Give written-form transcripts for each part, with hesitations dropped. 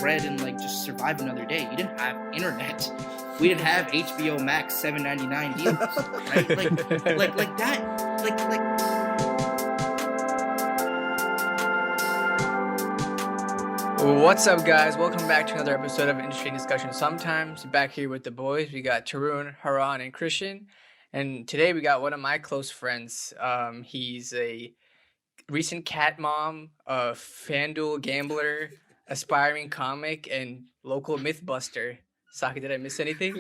bread and like just survive another day. You didn't have internet. We didn't have HBO Max $7.99 deals, right? Like that. Like. What's up, guys? Welcome back to another episode of Interesting Discussion Sometimes. Back here with the boys. We got Tarun, Haran, and Christian. And today we got one of my close friends. He's a recent cat mom, a FanDuel gambler, aspiring comic, and local Mythbuster. Saki, did I miss anything?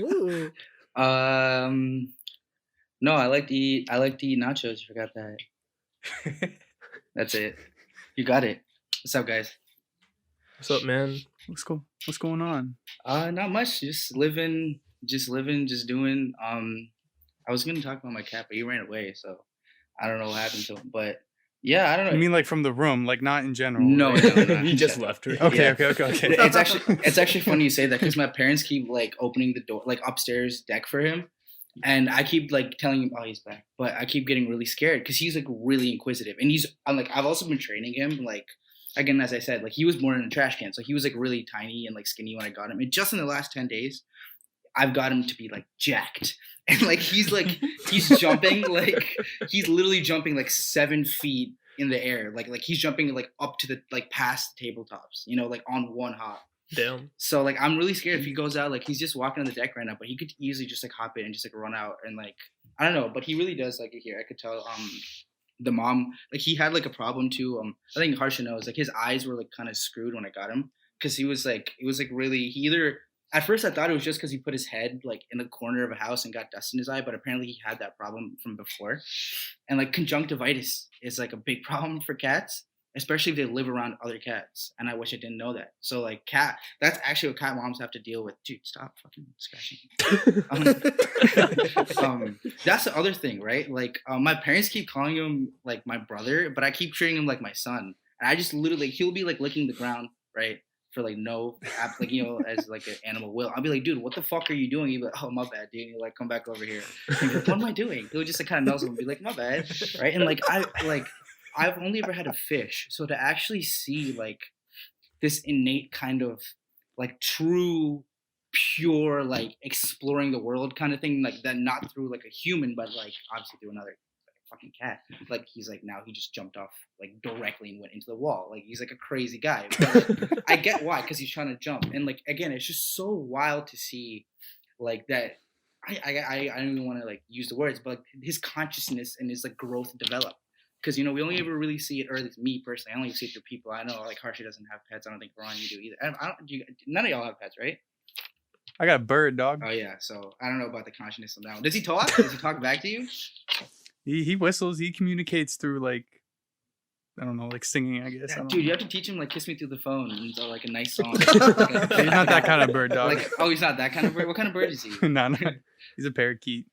No, I like to eat nachos. You forgot that. That's it. You got it. What's up, guys? What's up, man? What's going on? Not much. Just living, just doing. I was gonna talk about my cat, but he ran away, so I don't know what happened to him. But yeah, I don't know. You mean like from the room, like not in general? No, He just left her. Okay. It's actually funny you say that because my parents keep like opening the door, like upstairs deck for him, and I keep like telling him, "Oh, he's back," but I keep getting really scared because he's like really inquisitive, and I've also been training him like. Again, as I said, like he was born in a trash can, so he was like really tiny and like skinny when I got him. And just in the last 10 days, I've got him to be like jacked, and like he's jumping, like he's literally jumping like 7 feet in the air, like he's jumping like up to the like past the tabletops, you know, like on one hop. Damn. So like I'm really scared if he goes out. Like he's just walking on the deck right now, but he could easily just like hop in and just like run out and like I don't know, but he really does like it here. I could tell. The mom, like he had like a problem too. I think Harsha knows, like his eyes were like kind of screwed when I got him because it was like really. He either at first I thought it was just because he put his head like in the corner of a house and got dust in his eye, but apparently he had that problem from before. And like conjunctivitis is like a big problem for cats, especially if they live around other cats. And I wish I didn't know that. So like that's actually what cat moms have to deal with. Dude, stop fucking scratching. That's the other thing, right? Like my parents keep calling him like my brother, but I keep treating him like my son. And I just literally, he'll be like licking the ground, right? For like like, you know, as like an animal will. I'll be like, dude, what the fuck are you doing? He'll be like, oh, my bad, dude. Like, come back over here. Like, what am I doing? He'll just like kind of nuzzle and be like, my bad, right? And like I've only ever had a fish, so to actually see like this innate kind of like true, pure like exploring the world kind of thing, like that, not through like a human, but like obviously through another fucking cat. Like he's like now he just jumped off like directly and went into the wall. Like he's like a crazy guy. But, like, I get why, because he's trying to jump, and like again, it's just so wild to see like that. I don't even want to like use the words, but like his consciousness and his like growth develop. Because, you know, we only ever really see it, or at least me personally, I only see it through people. I know, like, Harsha doesn't have pets. I don't think Ron, you do either. None of y'all have pets, right? I got a bird, dog. Oh, yeah. So, I don't know about the consciousness of that one. Does he talk? Does he talk back to you? He whistles. He communicates through, like, I don't know, like singing, I guess. Yeah, dude, you have to teach him, like, Kiss Me Through the Phone and like a nice song. He's not that kind of bird, dog. Like, oh, he's not that kind of bird? What kind of bird is he? No. He's a parakeet.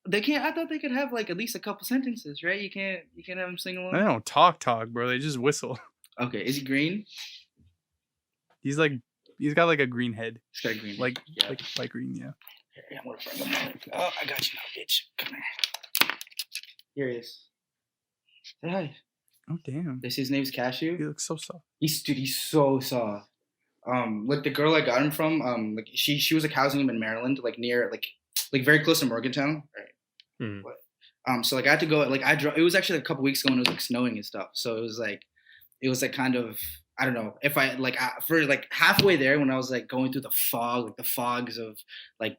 They can't. I thought they could have like at least a couple sentences, right? You can't have them sing along. They don't talk, bro. They just whistle. Okay, is he green? He's got like a green head. He's got a green. Like head. green, yeah. Here, I'm gonna bring him. Oh, I got you now, bitch. Come here. Here he is. Say hi. Oh damn. His name's Cashew. He looks so soft. He's so soft. Like the girl I got him from, like she was like housing him in Maryland, like near like very close to Morgantown, right? So like I had to go, like it was actually like a couple weeks ago when it was like snowing and stuff. So it was like kind of, I don't know if I like for like halfway there when I was like going through the fog, like the fogs of like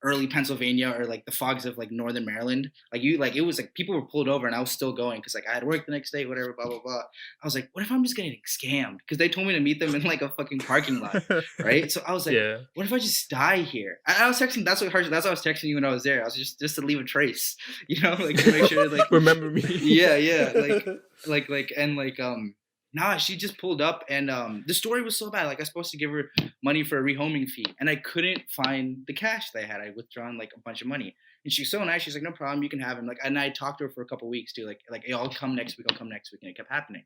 early Pennsylvania or like the fogs of like northern Maryland, it was like people were pulled over and I was still going because like I had work the next day, whatever, blah blah blah. I was like, what if I'm just getting scammed? Because they told me to meet them in like a fucking parking lot, right? So I was like, what if I just die here? I was texting. That's what I was texting you when I was there. I was just to leave a trace, you know, like to make sure like remember me. Yeah, Nah, she just pulled up and the story was so bad. Like I was supposed to give her money for a rehoming fee and I couldn't find the cash that I had. I withdrawn like a bunch of money. And she's so nice. She's like, no problem, you can have him. Like, and I talked to her for a couple of weeks too. Like, hey, I'll come next week. And it kept happening.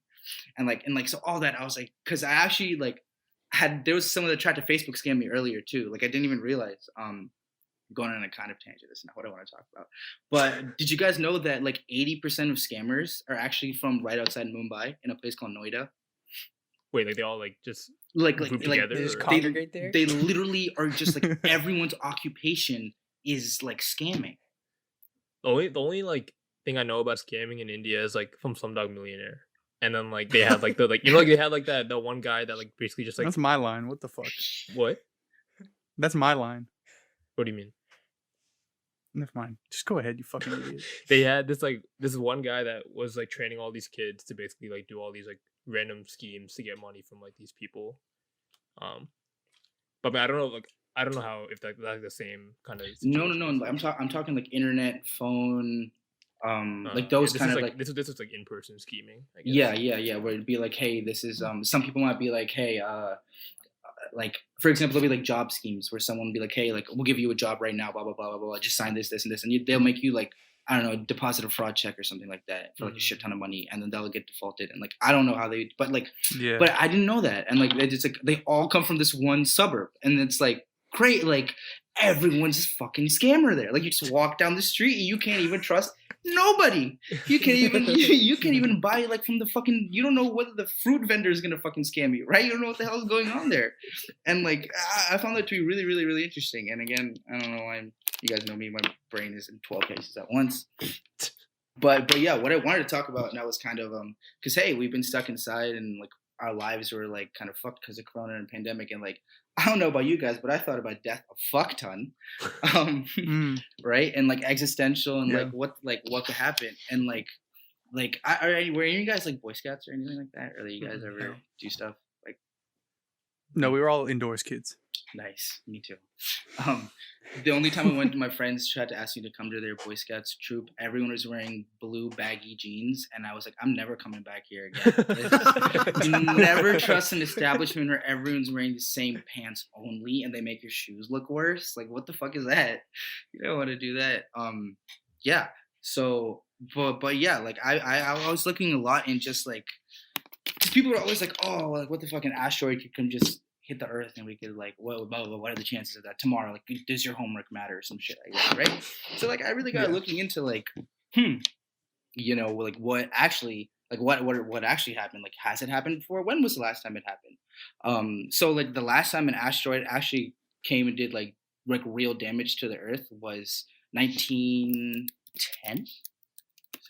And so all that, I was like, because I actually like there was someone that tried to Facebook scam me earlier too. Like I didn't even realize. Going on a kind of tangent. That's not what I want to talk about. But did you guys know that like 80% of scammers are actually from right outside Mumbai in a place called Noida? Wait, like they all like just like group like together? They just or- congregate there. they literally are just like everyone's occupation is like scamming. The only like thing I know about scamming in India is like from Slumdog Millionaire, and then like they had like the like like they had like the one guy that like basically just like That's my line. What the fuck? what? That's my line. What do you mean? Never mind. Just go ahead, you fucking idiot. They had this one guy that was like training all these kids to basically like do all these like random schemes to get money from like these people. But I mean, I don't know how if that's like the same kind of No. situation. I'm talking like internet, phone, like those this kind is of like this is like in-person scheming, I guess. yeah. Where it'd be like, hey, this is some people might be like, hey, like for example, there'll be like job schemes where someone will be like, hey, like we'll give you a job right now, blah blah blah blah blah. Just sign this, and this, and they'll make you like I don't know, deposit a fraud check or something like that for like a shit ton of money, and then that'll get defaulted. And like I don't know how they, but like, Yeah. but I didn't know that, and like it's like they all come from this one suburb, and it's like great, like everyone's just fucking scammer there. Like you just walk down the street, and you can't even trust nobody. You can't even you can't even buy like from the fucking. You don't know whether the fruit vendor is gonna fucking scam you, right? You don't know what the hell is going on there, and like I found that to be really, really, really interesting. And again, I don't know why. You guys know me, my brain is in 12 places at once. But yeah, what I wanted to talk about now was kind of because hey, we've been stuck inside and like our lives were like kind of fucked because of Corona and pandemic, and like I don't know about you guys, but I thought about death a fuck ton, right? And like existential and like what could happen, and like were you guys like Boy Scouts or anything like that, or you guys ever do stuff like? No, we were all indoors kids. Nice, me too. The only time I went, my friends tried to ask me to come to their Boy Scouts troop. Everyone was wearing blue baggy jeans, and I was like, I'm never coming back here again. You never trust an establishment where everyone's wearing the same pants only, and they make your shoes look worse. Like, what the fuck is that? You don't want to do that. Yeah. So, but yeah, like I was looking a lot in just like, because people are always like, oh, like what the fuck, an asteroid could come just hit the earth and we could like what are the chances of that tomorrow, like does your homework matter or some shit like that, right? So like I really got looking into like you know, like what actually happened, like has it happened before, when was the last time it happened? So like the last time an asteroid actually came and did like real damage to the earth was 1910.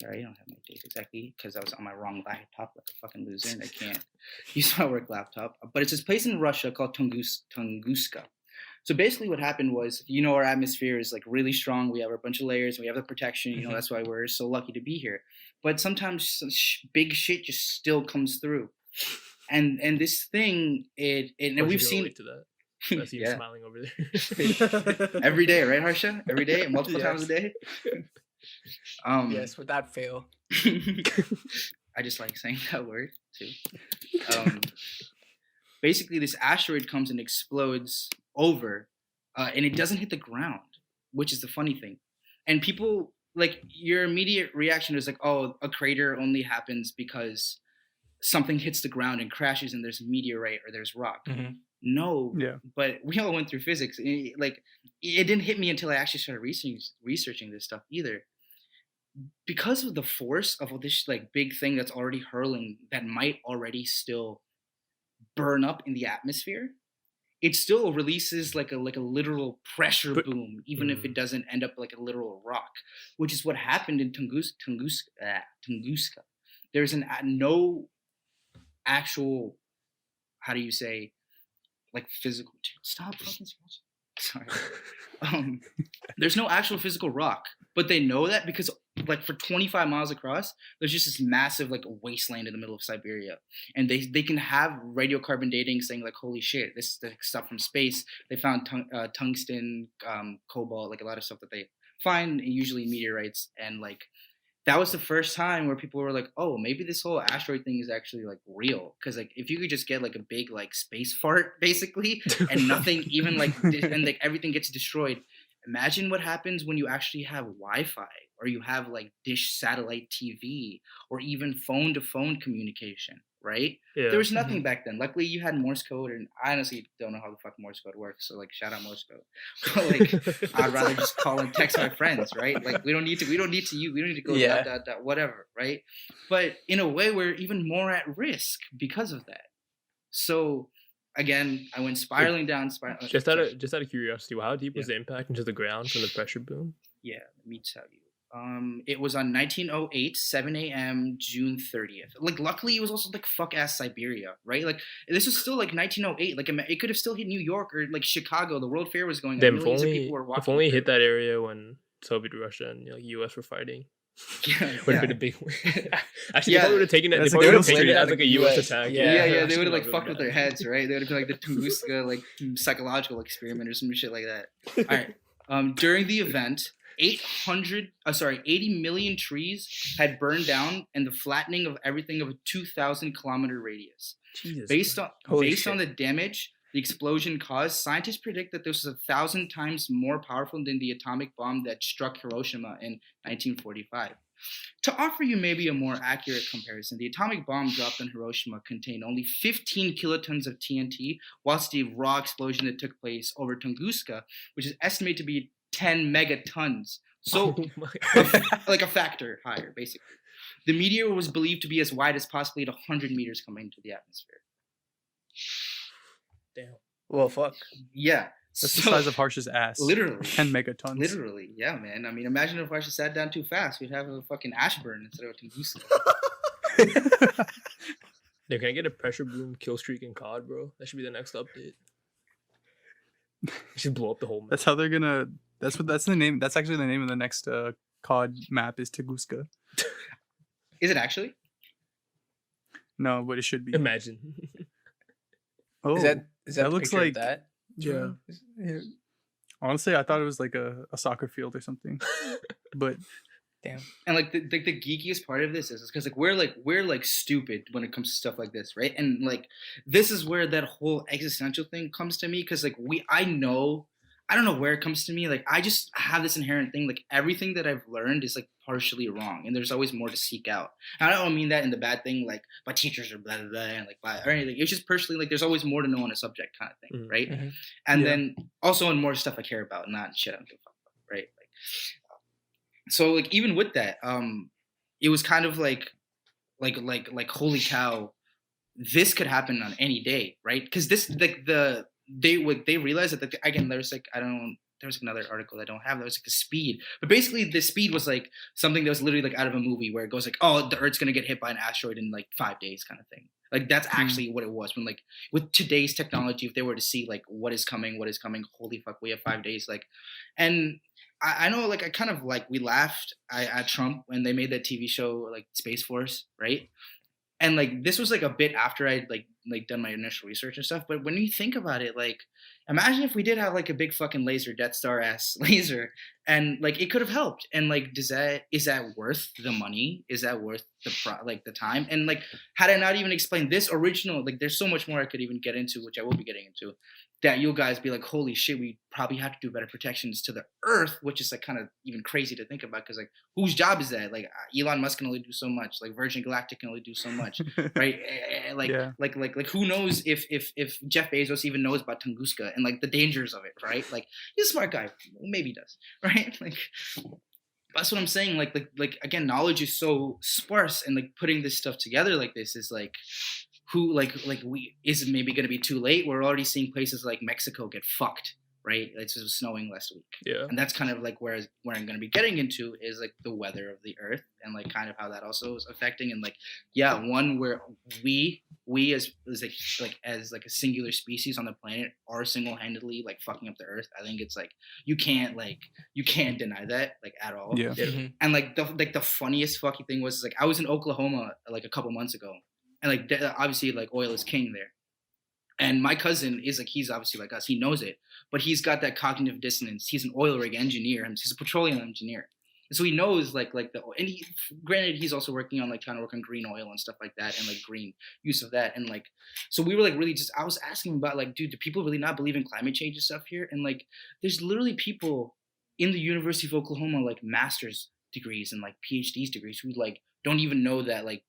Sorry, I don't have my dates exactly because I was on my wrong laptop like a fucking loser and I can't use my work laptop. But it's this place in Russia called Tunguska. So basically what happened was, you know, our atmosphere is like really strong. We have a bunch of layers. We have the protection. You know, that's why we're so lucky to be here. But sometimes big shit just still comes through. And this thing, and we've seen to that. I see you smiling over there. Every day, right, Harsha? Every day, multiple times a day. Yes, without fail. I just like saying that word too. Basically, this asteroid comes and explodes over, and it doesn't hit the ground, which is the funny thing. And people, like, your immediate reaction is like, oh, a crater only happens because something hits the ground and crashes and there's a meteorite or there's rock. Mm-hmm. No, but we all went through physics. Like, it didn't hit me until I actually started researching this stuff either. Because of the force of this like big thing that's already hurling, that might already still burn up in the atmosphere, it still releases like a literal pressure boom, even if it doesn't end up like a literal rock, which is what happened in Tunguska. There's no actual, how do you say, like physical. Stop fucking scratching. Sorry. There's no actual physical rock, but they know that because like for 25 miles across, there's just this massive like wasteland in the middle of Siberia, and they can have radiocarbon dating saying like, holy shit, this is the stuff from space. They found tungsten, cobalt, like a lot of stuff that they find, usually meteorites, and like that was the first time where people were like, oh, maybe this whole asteroid thing is actually like real. Because like if you could just get like a big like space fart basically and nothing even like and like everything gets destroyed. Imagine what happens when you actually have Wi-Fi or you have like dish satellite TV or even phone to phone communication, right? Yeah. There was nothing back then. Luckily you had Morse code, and I honestly don't know how the fuck Morse code works. So like shout out Morse code. But like I'd rather just call and text my friends, right? Like we don't need to go whatever, right? But in a way we're even more at risk because of that. So again, I went spiraling down. Just out of curiosity, how deep was Yeah. the impact into the ground from the pressure boom? Yeah, let me tell you. It was on 1908, 7 a.m., June 30th. Like, luckily, it was also like fuck ass Siberia, right? Like, this was still like 1908. Like, it could have still hit New York or like Chicago. The World Fair was going on. Damn, if Millions of people were only walking. if only hit that area when Soviet Russia and U.S. were fighting. Yeah, Would have yeah. been a big win. Actually, Yeah. they probably would have taken it. They That's a probably good would have taken it one. as like a U.S. attack. Yeah, they would have like Really fucked with bad. their heads, right? They would have been like the Tunguska like psychological experiment or some shit like that. All right. During the event, 80 million trees had burned down, and the flattening of everything of a 2,000 kilometer radius. Jesus. Based Holy on the damage the explosion caused, scientists predict that this was 1,000 times more powerful than the atomic bomb that struck Hiroshima in 1945. To offer you maybe a more accurate comparison, the atomic bomb dropped on Hiroshima contained only 15 kilotons of TNT, whilst the raw explosion that took place over Tunguska, which is estimated to be 10 megatons. So, Oh my like a factor higher, basically. The meteor was believed to be as wide as possibly 100 meters coming into the atmosphere. damn. Well, fuck. Yeah. That's the size of Harsh's ass. Literally. 10 megatons. Literally, yeah, man. I mean, imagine if I just sat down too fast. We'd have a fucking Ashburn instead of a Tunguska. Damn, can I get a pressure boom kill streak in COD, bro? That should be the next update. It should blow up the whole map. That's how they're gonna. That's the name. That's actually the name of the next COD map is Tunguska. Is it actually? No, but it should be. Imagine. Oh, Is that that a looks picture of like- that? yeah. Honestly, I thought it was like a soccer field or something. But Damn. And like the geekiest part of this is because like we're stupid when it comes to stuff like this, right? And like this is where that whole existential thing comes to me because like I don't know where it comes to me. Like I just have this inherent thing. Like everything that I've learned is like partially wrong, and there's always more to seek out. And I don't mean that in the bad thing, like my teachers are blah blah blah, and like blah, or anything. It's just personally like there's always more to know on a subject kind of thing, Mhm. right? Mhm. And Yeah. then also on more stuff I care about, not shit I don't give a fuck about, right? Like so like even with that, it was kind of like holy cow, this could happen on any day, right? Because this like they realized that again there's like there was another article I don't have that was like the speed, but basically the speed was like something that was literally like out of a movie where it goes like, oh, the Earth's gonna get hit by an asteroid in like 5 days kind of thing. Like that's actually what it was when like with today's technology, if they were to see like what is coming, holy fuck, we have 5 days. Like, and I know like I kind of like we laughed at Trump when they made that TV show like Space Force, right? And like this was like a bit after I'd like done my initial research and stuff. But when you think about it, like imagine if we did have like a big fucking laser, Death Star ass laser, and like it could have helped. And like, is that worth the money? Is that worth the time? And like, had I not even explained this original, like there's so much more I could even get into, which I will be getting into, that you guys be like, holy shit, we probably have to do better protections to the Earth, which is like kind of even crazy to think about because like whose job is that? Like Elon Musk can only do so much, like Virgin Galactic can only do so much, right? Like who knows if Jeff Bezos even knows about Tunguska and like the dangers of it, right? Like he's a smart guy, maybe he does, right? Like that's what I'm saying. Like again, knowledge is so sparse, and like putting this stuff together like this is like. Who is it maybe going to be too late? We're already seeing places like Mexico get fucked, right? It was snowing last week. Yeah. And that's kind of like where I'm going to be getting into is like the weather of the Earth and like kind of how that also is affecting and like one where we as a singular species on the planet are single-handedly like fucking up the Earth. I think it's like you can't deny that like at all. Yeah. Mhm. And like the funniest fucking thing was like I was in Oklahoma like a couple months ago. And like obviously like oil is king there, and my cousin is like he's obviously like us, he knows it, but he's got that cognitive dissonance. He's an oil rig engineer, he's a petroleum engineer, and so he knows granted he's also working on like trying to work on green oil and stuff like that and like green use of that, and like so we were like really just I was asking him about like, dude, do people really not believe in climate change and stuff here? And like there's literally people in the University of Oklahoma like master's degrees and like PhDs degrees who like don't even know that like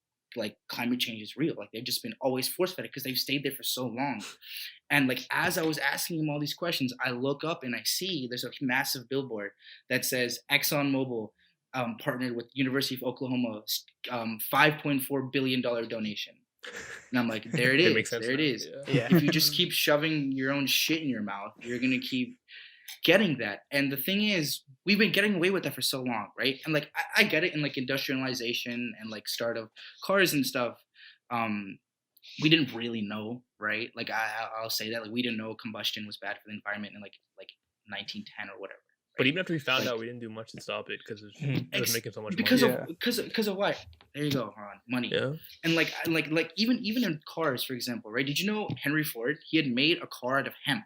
climate change is real. Like they've just been always force-fed it because they've stayed there for so long. And like as I was asking him all these questions, I look up and I see there's a massive billboard that says ExxonMobil partnered with University of Oklahoma $5.4 billion donation. And I'm like, there it It is. makes sense There it now, is. yeah. Yeah. If you just keep shoving your own shit in your mouth, you're gonna keep getting that. And the thing is, we've been getting away with that for so long, right? And like I get it in like industrialization and like start of cars and stuff. We didn't really know, right? Like I'll say that, like, we didn't know combustion was bad for the environment in like 1910 or whatever. But even after we found Like- out, we didn't do much to stop it because it Mhm. was making so much because money. Yeah. of what? There you go, Ron, money. Yeah. And like even in cars, for example, right? Did you know Henry Ford? He had made a car out of hemp.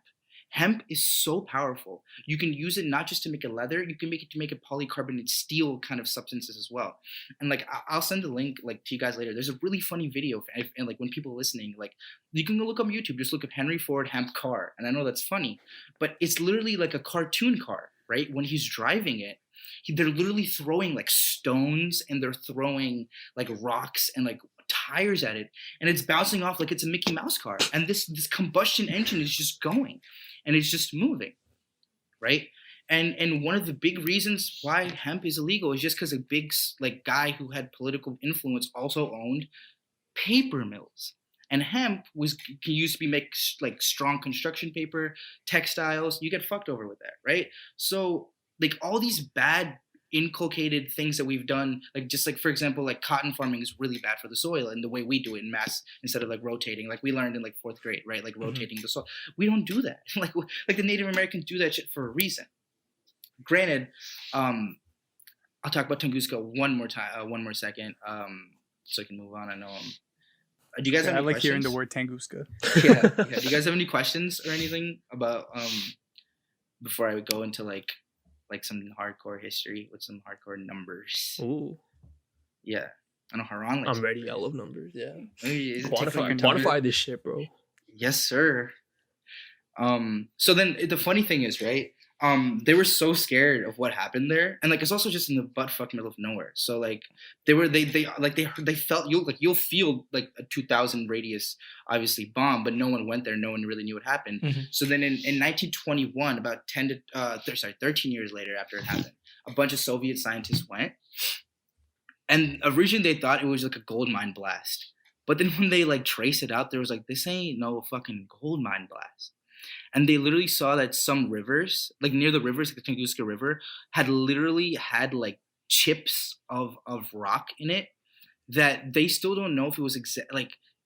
Hemp is so powerful. You can use it not just to make a leather, you can make it to make a polycarbonate steel kind of substances as well. And like I'll send the link like to you guys later. There's a really funny video, and like when people are listening, like you can go look up YouTube, just look up Henry Ford hemp car. And I know that's funny, but it's literally like a cartoon car, right? When he's driving it, they're literally throwing like stones and they're throwing like rocks and like tires at it, and it's bouncing off like it's a Mickey Mouse car. And this combustion engine is just going, and it's just moving, right? And one of the big reasons why hemp is illegal is just because a big like guy who had political influence also owned paper mills. And hemp used to be make like strong construction paper, textiles. You get fucked over with that, right? So like all these bad inculcated things that we've done, like just like for example, like cotton farming is really bad for the soil, and the way we do it in mass instead of like rotating, like we learned in like 4th grade, right? Like rotating the soil. We don't do that. like the Native Americans do that shit for a reason. Granted, I'll talk about Tunguska one more second, so I can move on. I know. Do you guys have I any like questions? hearing the word Tanguska. yeah. Do you guys have any questions or anything about before I would go into like some hardcore history with some hardcore numbers? Ooh. Yeah, I know Haran likes. I'm ready. I love numbers. Yeah. Maybe Quantify this shit, bro. Yes, sir. So then the funny thing is, right? They were so scared of what happened there, and like it's also just in the buttfuck middle of nowhere. So like they felt you'll feel like a 2,000 radius obviously bomb, but no one went there. No one really knew what happened. Mhm. So then in 1921, about 13 years later after it happened, a bunch of Soviet scientists went, and originally they thought it was like a gold mine blast, but then when they like trace it out, there was like, this ain't no fucking gold mine blast. And they literally saw that some rivers, like near the rivers, like the Tunguska River, had like chips of rock in it that they still don't know if it was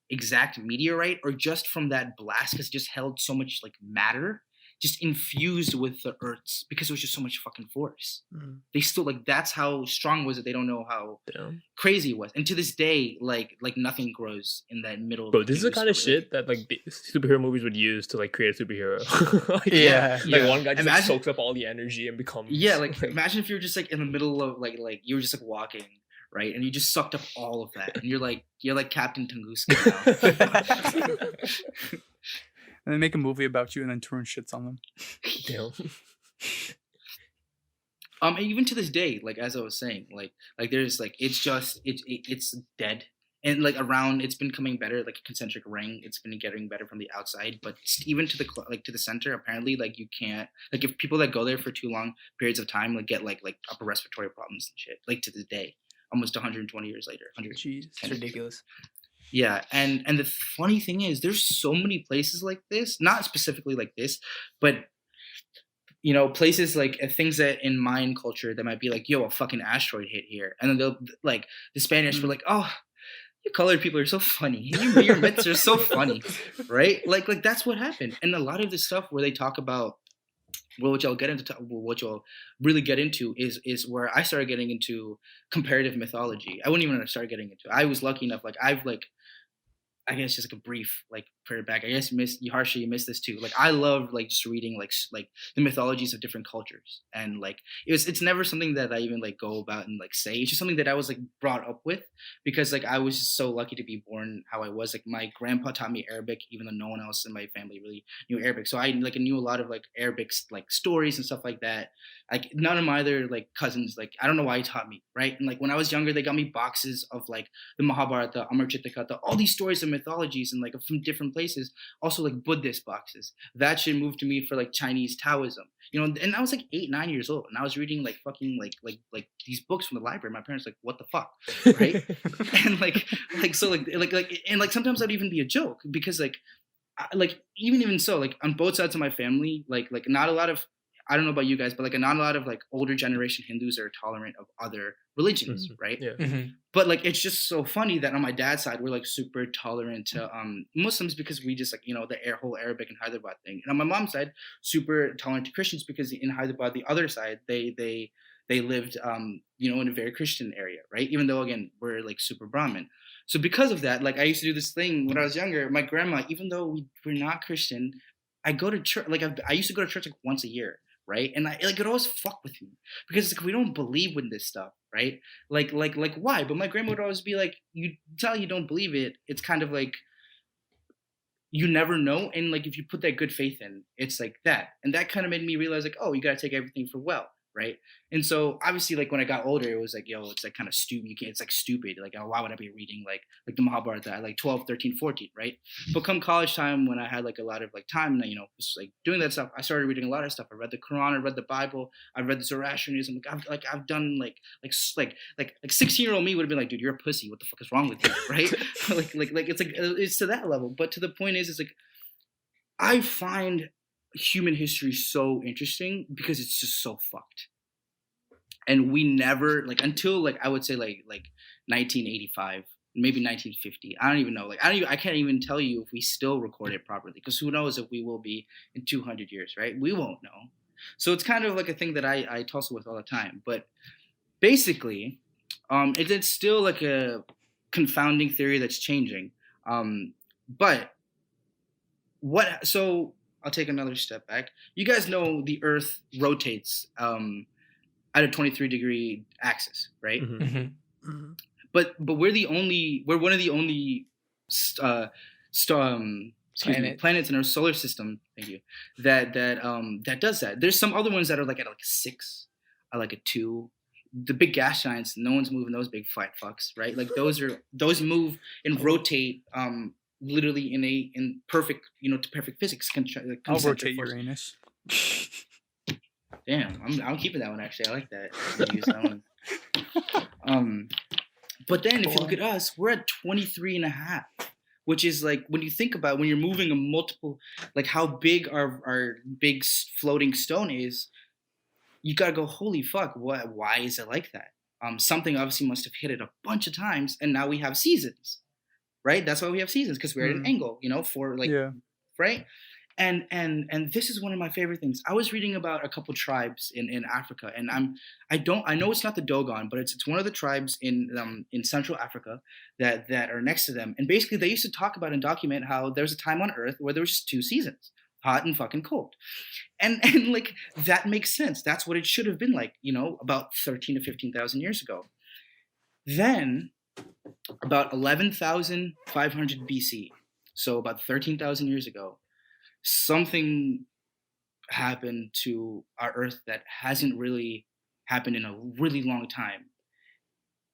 exact meteorite or just from that blast, because it just held so much like matter just infused with the earths because it was just so much fucking force. Mhm. They still like, that's how strong was it. They don't know how Damn. crazy it was. And to this day, like nothing grows in that middle. Bro, this is the Tunguska kind of River. shit that like the superhero movies would use to like create a superhero. Like, Yeah. Like Yeah. one guy just like, Imagine- soaks up all the energy and becomes. Yeah, like imagine if you're just like in the middle of like you were just like walking, right, and you just sucked up all of that, and you're like Captain Tunguska now. And they make a movie about you, and then Tarun shits on them. Damn. And even to this day, like as I was saying, like there's like it's dead, and like around it's been coming better, like a concentric ring. It's been getting better from the outside, but even to the center, apparently like you can't, like if people that go there for too long periods of time like get like upper respiratory problems and shit, like to this day, almost 120 years later. Jeez, it's ridiculous. Yeah, and the funny thing is, there's so many places like this, not specifically like this, but you know, places like things that in Mayan culture that might be like, yo, a fucking asteroid hit here, and then they'll like the Spanish were like, oh, you colored people are so funny, your myths are so funny, right? Like that's what happened, and a lot of the stuff where they talk about, well, what you'll really get into is where I started getting into comparative mythology. I wouldn't even start getting into it. I was lucky enough, like I guess just like a brief like prayer back. I guess you missed this too. Like I love like just reading like the mythologies of different cultures, and like it's never something that I even like go about and like say. It's just something that I was like brought up with, because like I was just so lucky to be born how I was. Like my grandpa taught me Arabic, even though no one else in my family really knew Arabic. So I like knew a lot of like Arabic like stories and stuff like that. Like none of my other like cousins, like I don't know why he taught me, right? And like when I was younger, they got me boxes of like the Mahabharata, Amar Chitta Katha, all these stories of mythologies and like from different places. Also like Buddhist boxes. That shit moved to me for like Chinese Taoism. And I was like 8, 9 years old, and I was reading like fucking like these books from the library. My parents like, what the fuck, right? And so and like sometimes that'd even be a joke because like even so, like on both sides of my family, like not a lot of, I don't know about you guys, but like not a lot of like older generation Hindus are tolerant of other religions, right? Yeah. Mm-hmm. But like it's just so funny that on my dad's side we're like super tolerant to Muslims because we just like the whole Arabic and Hyderabad thing. And on my mom's side, super tolerant to Christians because in Hyderabad, the other side, they lived in a very Christian area, right? Even though again we're like super Brahmin. So because of that, like I used to do this thing when I was younger. My grandma, even though we're not Christian, I go to church. Like I used to go to church like once a year, right? And it always fuck with me because it's like we don't believe in this stuff, right? Like why? But my grandma would always be like, you tell you don't believe it, it's kind of like you never know, and like if you put that good faith in, it's like that, and that kind of made me realize like, oh, you gotta take everything for well, right? And so obviously like when I got older, it was like, it's like kind of stupid. It's like stupid, like, oh, why would I be reading like the Mahabharata at like 12, 13, 14, right? But come college time, when I had like a lot of like time and just like doing that stuff, I started reading a lot of stuff. I read the Quran, I read the Bible, I read the Zoroastrianism. I've done like 16-year-old me would have been like, dude, you're a pussy, what the fuck is wrong with you, right? It's to that level. But to the point is, it's like I find human history so interesting because it's just so fucked, and we never until I would say like 1985, maybe 1950. I don't even know. I can't even tell you if we still record it properly, because who knows if we will be in 200 years, right? We won't know. So it's kind of like a thing that I tussle with all the time. But basically, it's still like a confounding theory that's changing. But what? So I'll take another step back. You guys know the Earth rotates at a 23-degree axis, right? Mm-hmm. Mm-hmm. But we're one of the only planets in our solar system. Thank you. That does that. There's some other ones that are like at like a 6, like a 2. The big gas giants, no one's moving those big fat fucks, right? Like those move and rotate literally in perfect, to perfect physics. I'll rotate Uranus. Damn, I'm keeping that one actually. I like that. I use that one. But then if you look at us, we're at 23.5, which is like, when you think about when you're moving a multiple, like how big our big floating stone is, you gotta go, holy fuck, why is it like that? Something obviously must have hit it a bunch of times, and now we have seasons, right? That's why we have seasons, because we're at an angle, for like, right? And this is one of my favorite things. I was reading about a couple tribes in Africa, and I know it's not the Dogon, but it's one of the tribes in Central Africa that are next to them. And basically they used to talk about and document how there was a time on Earth where there was just 2 seasons, hot and fucking cold. And like that makes sense. That's what it should have been like, about 13 to 15,000 years ago. Then about 11,500 BC, so about 13,000 years ago, something happened to our Earth that hasn't really happened in a really long time.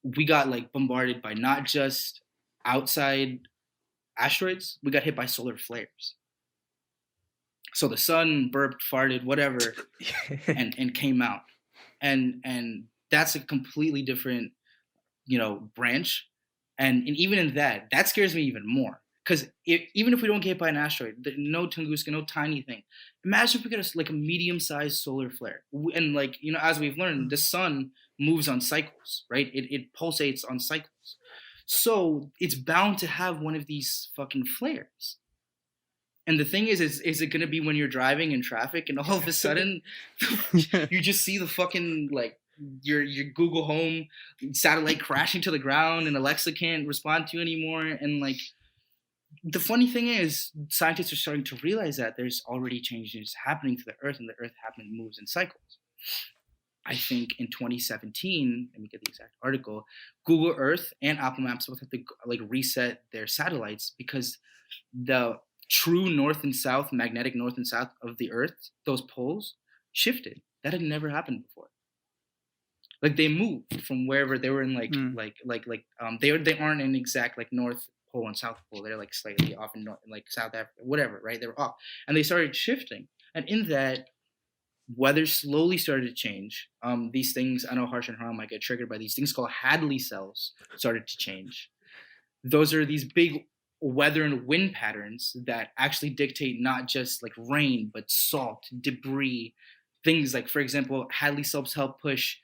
We got bombarded by not just outside asteroids, we got hit by solar flares. So the sun burped, farted, whatever, and came out. And that's a completely different, branch. And even in that scares me even more. Because even if we don't get hit by an asteroid, no Tunguska, no tiny thing. Imagine if we get a medium-sized solar flare. And as we've learned, the sun moves on cycles, right? It pulsates on cycles. So it's bound to have one of these fucking flares. And the thing is it going to be when you're driving in traffic and all of a sudden you just see the fucking your Google Home satellite crashing to the ground and Alexa can't respond to you anymore, and the funny thing is, scientists are starting to realize that there's already changes happening to the Earth, and the Earth moves in cycles. I think in 2017, let me get the exact article, Google Earth and Apple Maps both have to reset their satellites because the true north and south, magnetic north and south of the Earth, those poles shifted. That had never happened before. They moved from wherever they were in they aren't in exact north Pole and South Pole. They're like slightly off in like South Africa, whatever, right? They were off, and they started shifting. And in that, weather slowly started to change. These things, I know Harsh and Haram might get triggered by these things called Hadley cells started to change. Those are these big weather and wind patterns that actually dictate not just like rain, but salt, debris, things like, for example, Hadley cells help push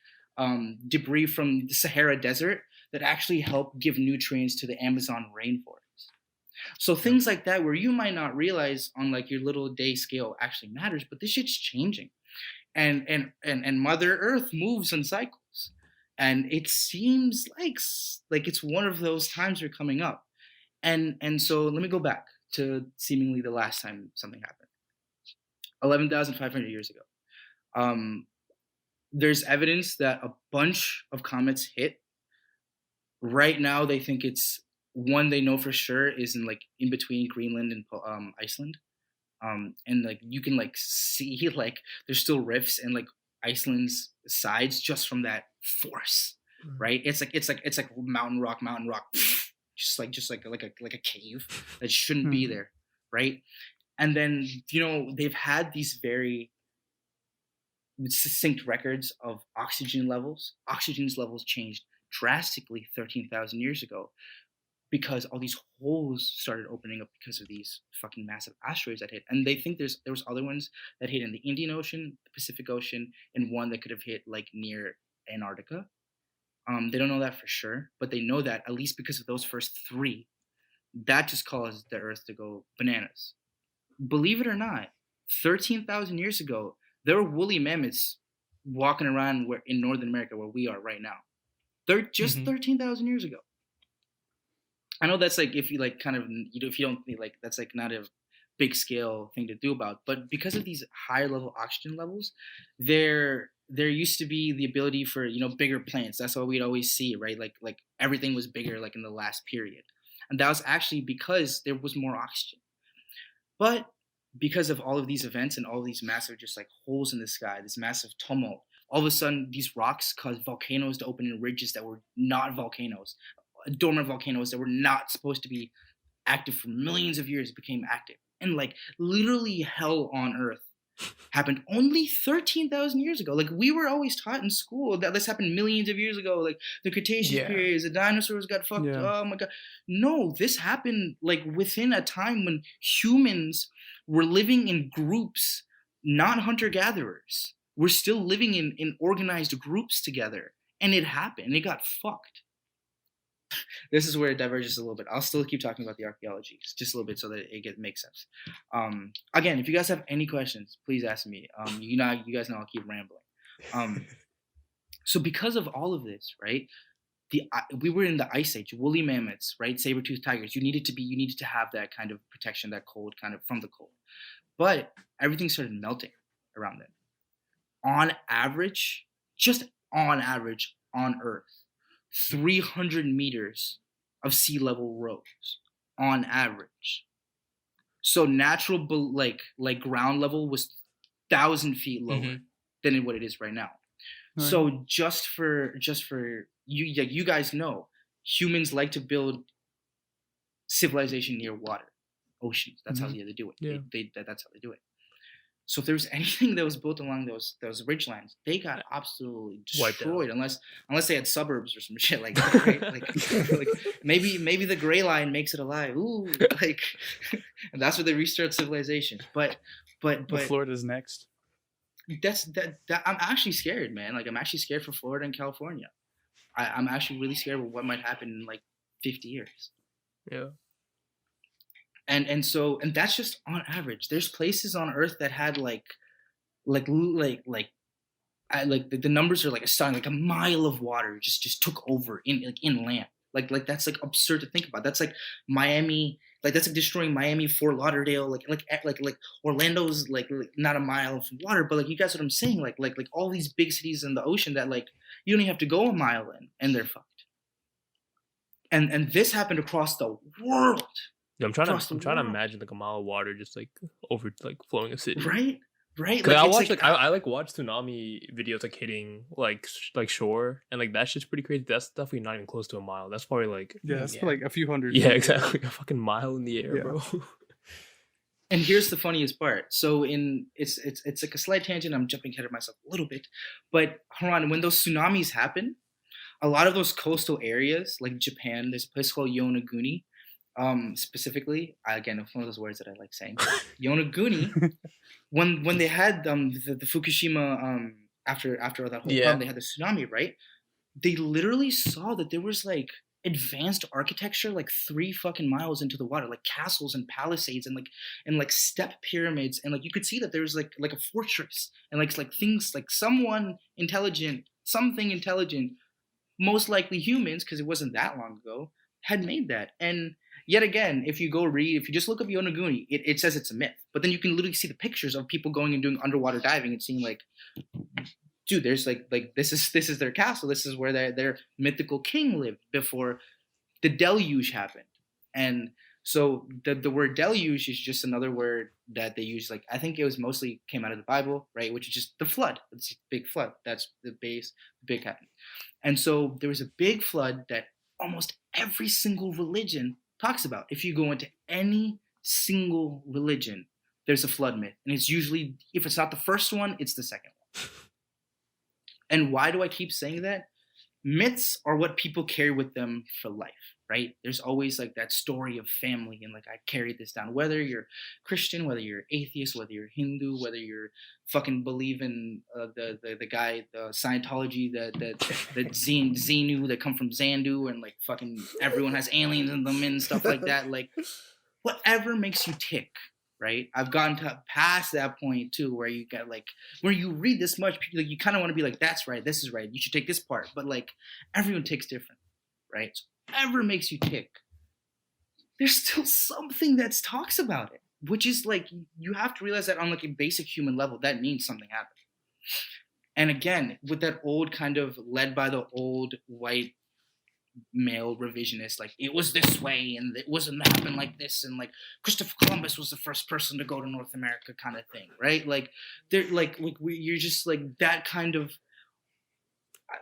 debris from the Sahara Desert that actually help give nutrients to the Amazon rainforest. So things like that, where you might not realize on like your little day scale actually matters, but this shit's changing. And Mother Earth moves in cycles. And it seems like it's one of those times are coming up. And so let me go back to seemingly the last time something happened. 11,500 years ago. There's evidence that a bunch of comets hit. Right now, they think it's one they know for sure is in between Greenland and Iceland. And like you can like see like there's still rifts in like Iceland's sides just from that force, right? It's like mountain rock, just like a cave that shouldn't be there, right? And then they've had these very succinct records of oxygen levels. Oxygen levels changed drastically 13,000 years ago because all these holes started opening up because of these fucking massive asteroids that hit. And they think there was other ones that hit in the Indian Ocean, the Pacific Ocean, and one that could have hit like near Antarctica. They don't know that for sure, but they know that at least because of those first three, that just caused the Earth to go bananas. Believe it or not, 13,000 years ago, there were woolly mammoths walking around in Northern America where we are right now. They're just 13,000 years ago. I know that's like if you like kind of if you don't like that's like not a big scale thing to do about, but because of these higher level oxygen levels, there used to be the ability for bigger plants. That's what we'd always see, right? Like everything was bigger like in the last period, and that was actually because there was more oxygen. But because of all of these events and all of these massive just like holes in the sky, this massive tumult, all of a sudden these rocks caused volcanoes to open in ridges that were not volcanoes. Dormant volcanoes that were not supposed to be active for millions of years became active. And like literally hell on Earth happened only 13,000 years ago. Like we were always taught in school that this happened millions of years ago. Like the Cretaceous period, the dinosaurs got fucked. Oh my God. No, this happened like within a time when humans were living in groups, not hunter-gatherers. We're still living in organized groups together. And it happened. It got fucked. This is where it diverges a little bit. I'll still keep talking about the archaeology just a little bit so that it makes sense. Again, if you guys have any questions, please ask me. You guys know I'll keep rambling. So because of all of this, right? We were in the Ice Age, woolly mammoths, right? Saber-toothed tigers. You needed to have that kind of protection, that cold kind of from the cold. But everything started melting around then. On average, just on average on Earth, 300 meters of sea level rose on average. So natural like ground level was 1,000 feet lower than what it is right now. Right. So just for you guys know, humans like to build civilization near water, oceans. That's how they do it. Yeah. That's how they do it. So if there was anything that was built along those ridgelines, they got absolutely destroyed unless they had suburbs or some shit like that, right? like maybe the gray line makes it alive. Ooh, like and that's where they restart civilization. But Florida's next. That I'm actually scared, man. Like I'm actually scared for Florida and California. I'm actually really scared of what might happen in like 50 years. Yeah. And that's just on average. There's places on Earth that had the numbers are like astonishing. Like a mile of water just took over inland. Like that's like absurd to think about. That's like Miami. Like that's like destroying Miami, Fort Lauderdale. Like Orlando's like not a mile from water, but like you guys what I'm saying. Like all these big cities in the ocean that like you don't even have to go a mile in, and they're fucked. And this happened across the world. Yeah, I'm trying to imagine like a mile of water just like over like flowing a city. Right? right? Cause Like I it's watch like I like watch tsunami videos like hitting like like shore, and like that shit's pretty crazy. That's definitely not even close to a mile. That's probably like Yeah, that's Yeah. like a few hundred. yeah, feet. exactly a fucking mile in the air, Yeah. bro. and here's the funniest part. So in it's like a slight tangent. I'm jumping ahead of myself a little bit, but Haran, when those tsunamis happen, a lot of those coastal areas, like Japan, there's a place called Yonaguni. Specifically, again, it's one of those words that I like saying. Yonaguni, when they had the Fukushima after that whole Yeah. problem, they had the tsunami, right? They literally saw that there was like advanced architecture like 3 fucking miles into the water, like castles and palisades and like step pyramids, and like you could see that there was like a fortress and like things like something intelligent, most likely humans, because it wasn't that long ago, had made that. And yet again, if you just look up Yonaguni, it says it's a myth. But then you can literally see the pictures of people going and doing underwater diving and seeing like, dude, there's like this is their castle. This is where their mythical king lived before the deluge happened. And so the word deluge is just another word that they use. Like I think it was mostly came out of the Bible, right? Which is just the flood. It's a big flood. That's the big happened. And so there was a big flood that almost every single religion talks about. If you go into any single religion, there's a flood myth. And it's usually, if it's not the first one, it's the second one. And why do I keep saying that? Myths are what people carry with them for life, right? There's always like that story of family, and like I carried this down. Whether you're Christian, whether you're atheist, whether you're Hindu, whether you're fucking believe in the guy, the Scientology, that Xenu that come from Xandu, and like fucking everyone has aliens in them and stuff like that. Like whatever makes you tick. Right, I've gotten past that point too, where you get like, where you read this much, like you kind of want to be like, that's right, this is right, you should take this part, but like everyone takes different, right? So whatever makes you tick, there's still something that talks about it, which is like you have to realize that on like a basic human level, that means something happened. And again, with that old kind of led by the old white male revisionist, like it was this way and it wasn't happened like this, and like Christopher Columbus was the first person to go to North America kind of thing, right? Like they're like you're just like that kind of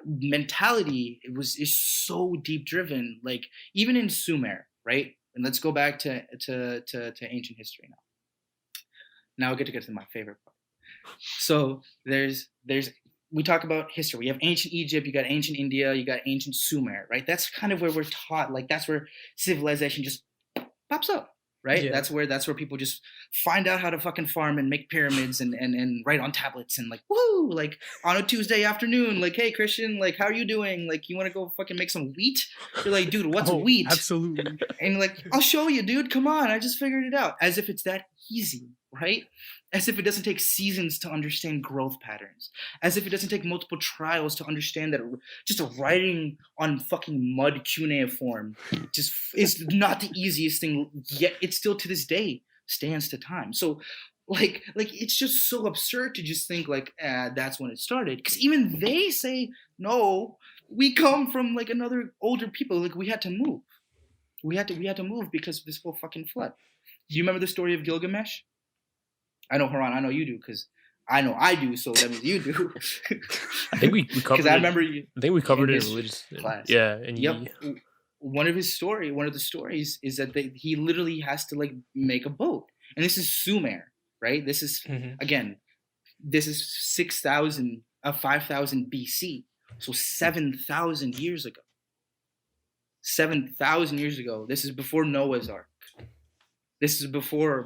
mentality. Is so deep driven, like even in Sumer, right? And let's go back to ancient history now I get to my favorite part. So there's we talk about history. We have ancient Egypt, you got ancient India, you got ancient Sumer, right? That's kind of where we're taught, like that's where civilization just pops up, right? Yeah. That's where people just find out how to fucking farm and make pyramids and write on tablets and like, woo, like on a Tuesday afternoon, like, hey Christian, like how are you doing? Like you want to go fucking make some wheat? You're like, dude, what's wheat? Absolutely. And like, I'll show you, dude. Come on, I just figured it out. As if it's that easy, right? As if it doesn't take seasons to understand growth patterns. As if it doesn't take multiple trials to understand that just a writing on fucking mud cuneiform just is not the easiest thing, yet it still to this day stands to time. So like it's just so absurd to just think like that's when it started. Because even they say, no, we come from like another older people. Like we had to move. We had to move because of this whole fucking flood. Do you remember the story of Gilgamesh? I know, Haran, I know you do, because I know I do, so that means you do. I think we covered. Because I remember you. I think we covered it in in religious class. Yeah, and Yep. One of the stories is that he literally has to like make a boat, and this is Sumer, right? This is again, this is 5,000 BC, so 7,000 years ago. 7,000 years ago. This is before Noah's Ark. This is before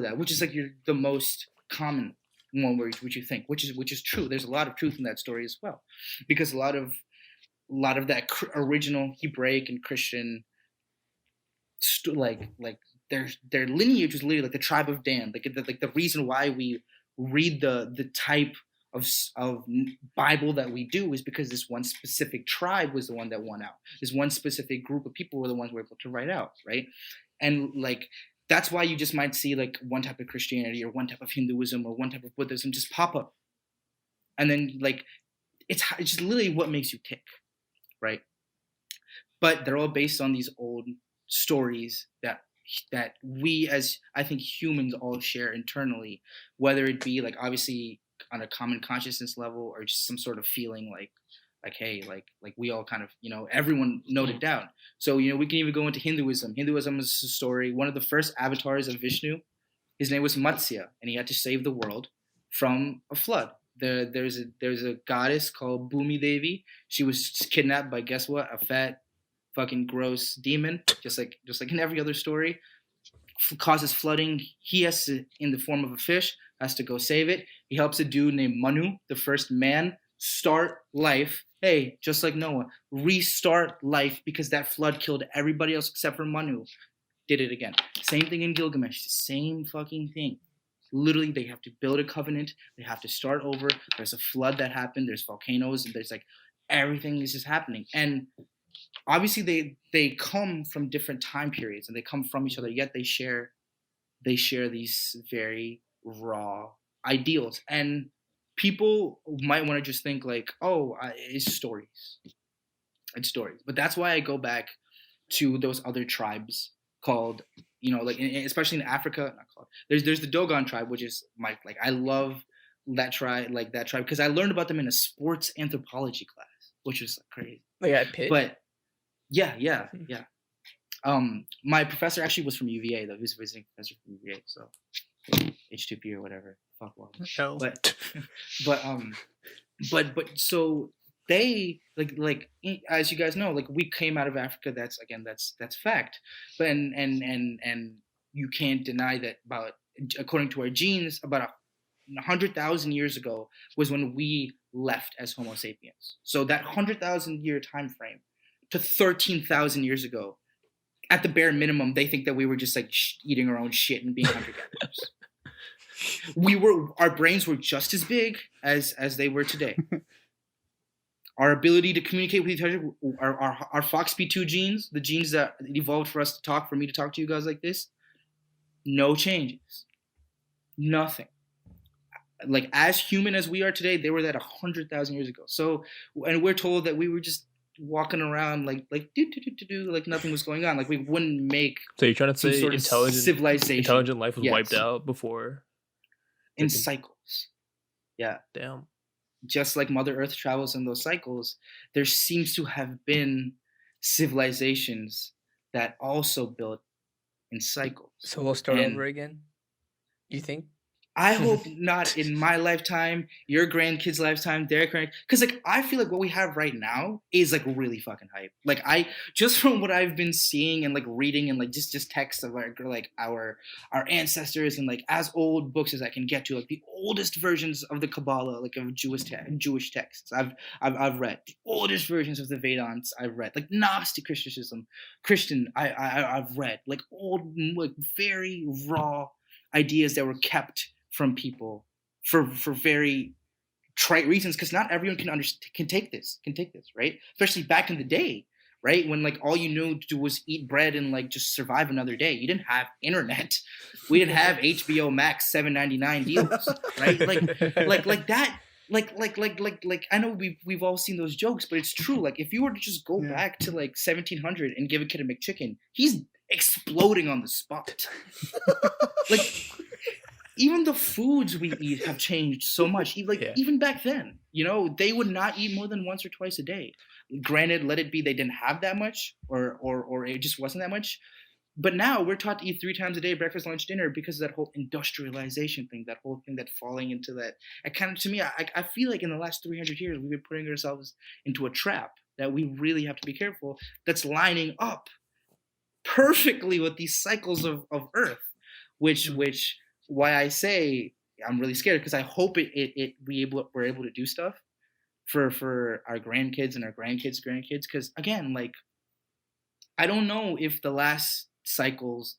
that, which is like the most common one which you think, which is true. There's a lot of truth in that story as well, because a lot of that original Hebraic and Christian like their lineage was literally like the tribe of Dan. Like the reason why we read the type of Bible that we do is because this one specific tribe was the one that won out. This one specific group of people were the ones who were able to write out, right? And like that's why you just might see like one type of Christianity or one type of Hinduism or one type of Buddhism just pop up, and then like it's just literally what makes you tick, right? But they're all based on these old stories that we as I think humans all share internally, whether it be like obviously on a common consciousness level or just some sort of feeling like hey, like we all kind of, everyone noted down. So we can even go into Hinduism. Hinduism is a story. One of the first avatars of Vishnu, his name was Matsya, and he had to save the world from a flood. There's a goddess called Bhumi Devi. She was kidnapped by, guess what, a fat fucking gross demon, just like in every other story. Causes flooding. He has to, in the form of a fish, has to go save it. He helps a dude named Manu, the first man, start life. Hey, just like Noah, restart life because that flood killed everybody else except for Manu. Did it again. Same thing in Gilgamesh. The same fucking thing. Literally, they have to build a covenant. They have to start over. There's a flood that happened. There's volcanoes, and there's like everything is just happening. And obviously, they come from different time periods, and they come from each other. Yet they share these very raw ideals. And people might want to just think like, oh, it's stories. It's stories. But that's why I go back to those other tribes called, especially in Africa, not called. There's the Dogon tribe, which is I love that tribe, because I learned about them in a sports anthropology class, which was crazy. Like at Pitt? But yeah. My professor actually was from UVA though. He was a visiting professor from UVA, so H2P or whatever. Fuck well. But so they like as you guys know, like we came out of Africa. That's fact. But and you can't deny that according to our genes, about 100,000 years ago was when we left as Homo sapiens. So that 100,000 year time frame to 13,000 years ago, at the bare minimum, they think that we were just like eating our own shit and being hunter gatherers. Our brains were just as big as they were today. Our ability to communicate with each other, our FOXP2 genes, the genes that evolved for me to talk to you guys like this, no changes. Nothing. Like as human as we are today, they were that 100,000 years ago. So, and we're told that we were just walking around like nothing was going on. Like we wouldn't make. So you're trying to say intelligent life was wiped out before? In cycles. Yeah. Damn. Just like Mother Earth travels in those cycles, there seems to have been civilizations that also built in cycles. So we'll start over again, you think? I hope not in my lifetime, your grandkids' lifetime, their grandkids. Because like I feel like what we have right now is like really fucking hype. Like just from what I've been seeing and like reading and like just texts of like our ancestors and like as old books as I can get to, like the oldest versions of the Kabbalah, like of Jewish texts I've read. The oldest versions of the Vedants I've read. Like Gnostic Christian I've read. Like old, like very raw ideas that were kept from people for very trite reasons, because not everyone can take this, right? Especially back in the day, right? When like all you knew to do was eat bread and like just survive another day. You didn't have internet. We didn't have HBO Max $7.99 deals, right? Like that. Like I know we've all seen those jokes, but it's true. Like if you were to just go back to like 1700 and give a kid a McChicken, he's exploding on the spot. Like even the foods we eat have changed so much. Even back then, they would not eat more than once or twice a day. Granted, let it be they didn't have that much, or it just wasn't that much. But now we're taught to eat 3 times a day, breakfast, lunch, dinner, because of that whole industrialization thing, that whole thing that falling into that. It kind of, to me, I feel like in the last 300 years, we've been putting ourselves into a trap that we really have to be careful, that's lining up perfectly with these cycles of Earth, which why I say I'm really scared, because I hope we're able to do stuff for our grandkids and our grandkids' grandkids. Because again, like I don't know if the last cycles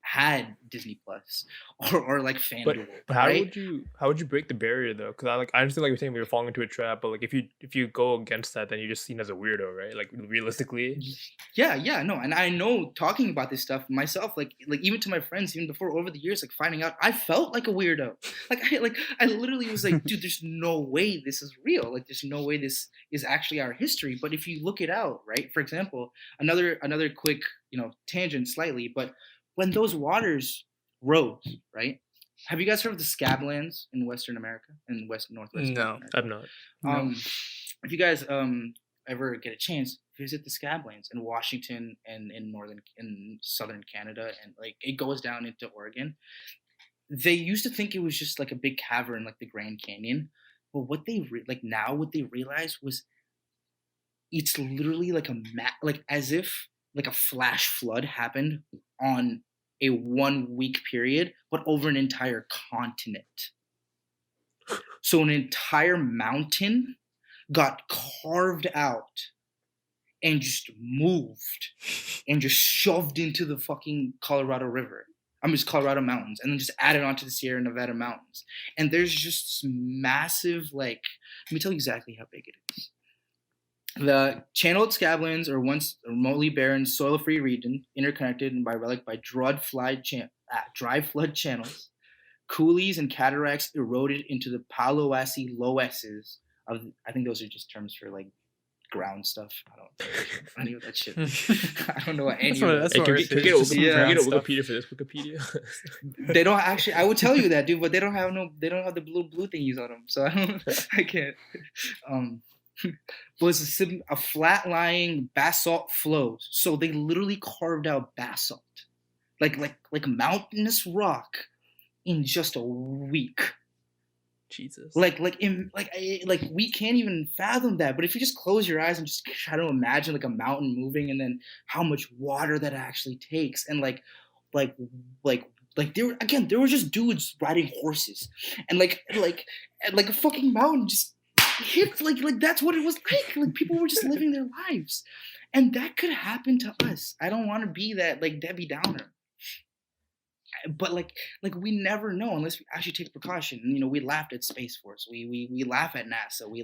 had Disney Plus or like FanDuel. But how right? would you break the barrier though? Because I understand like you're saying we were falling into a trap, but like if you go against that, then you're just seen as a weirdo, right? Like realistically. Yeah, no, and I know talking about this stuff myself, like even to my friends, even before over the years, like finding out, I felt like a weirdo. I literally was like, dude, there's no way this is real. Like there's no way this is actually our history. But if you look it out, right? For example, another quick tangent slightly, but when those waters rose, right? Have you guys heard of the Scab lands in Western America, in Northwest No. North America? I've not. No. If you guys ever get a chance, visit the Scab lands in Washington and in southern Canada, and like it goes down into Oregon. They used to think it was just like a big cavern, like the Grand Canyon, but what they what they realized was it's literally like like as if like a flash flood happened on a 1 week period, but over an entire continent. So an entire mountain got carved out and just moved and just shoved into the fucking Colorado River. Just Colorado mountains, and then just added onto the Sierra Nevada mountains. And there's just this massive, like, let me tell you exactly how big it is. The channeled scablands are once a remotely barren, soil-free region, interconnected by dry flood channels. Coulees and cataracts eroded into the Palawasi loesses of. I think those are just terms for like ground stuff. I don't know any of that shit. I don't know what any of that. That's what Can we it get is. a Yeah. Wikipedia for this? Wikipedia. They don't actually. I would tell you that, dude, but they don't have the blue thingies on them, so I can't. Was a flat-lying basalt flows, so they literally carved out basalt, like mountainous rock, in just a week. Jesus. Like we can't even fathom that. But if you just close your eyes and just try to imagine like a mountain moving, and then how much water that actually takes, and like there were just dudes riding horses, and like a fucking mountain just hit like that's what it was like. Like people were just living their lives, and that could happen to us. I don't want to be that like Debbie Downer. But like we never know unless we actually take precaution. You know, we laughed at Space Force. We laugh at NASA. We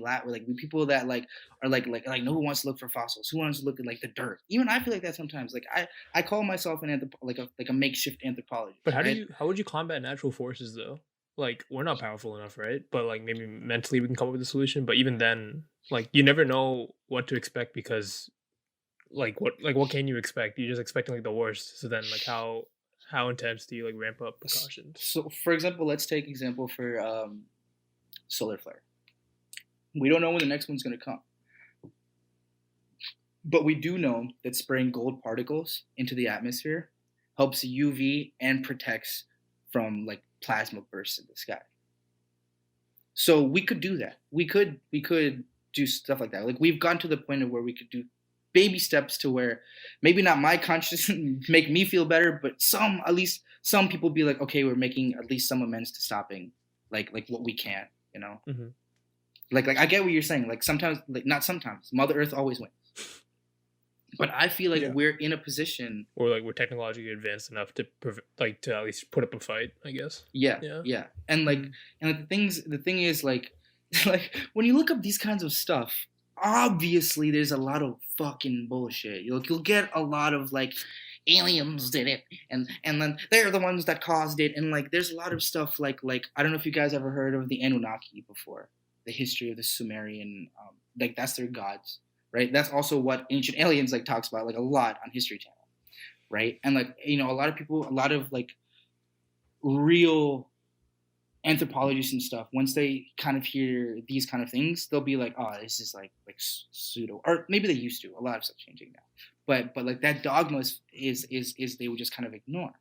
people that like are like no, who wants to look for fossils? Who wants to look at like the dirt? Even I feel like that sometimes. Like I call myself an a makeshift anthropologist. But right? how would you combat natural forces though? Like we're not powerful enough, right? But like maybe mentally we can come up with a solution. But even then, like you never know what to expect because what can you expect? You're just expecting like the worst. So then like how intense do you like ramp up precautions? So, for example, let's take example for solar flare. We don't know when the next one's going to come, but we do know that spraying gold particles into the atmosphere helps UV and protects from like plasma bursts in the sky. So we could do that. We could do stuff like that. Like we've gotten to the point of where we could do baby steps to where maybe not my consciousness make me feel better, but at least some people be like, okay, we're making at least some amends to stopping like what we can, you know? Mm-hmm. Like I get what you're saying. Like sometimes, like not sometimes, Mother Earth always wins. But I feel like we're in a position, or like we're technologically advanced enough to to at least put up a fight, I guess. Yeah. And the thing is like when you look up these kinds of stuff, obviously there's a lot of fucking bullshit. You'll get a lot of like aliens did it, and then they're the ones that caused it, and like there's a lot of stuff like I don't know if you guys ever heard of the Anunnaki before, the history of the Sumerian, like that's their gods, right? That's also what Ancient Aliens like talks about like a lot on History Channel, right? And like a lot of people, a lot of like real anthropologists and stuff, once they kind of hear these kind of things, they'll be like, oh, this is like pseudo, or maybe they used to. A lot of stuff changing now, but like that dogma is they would just kind of ignore.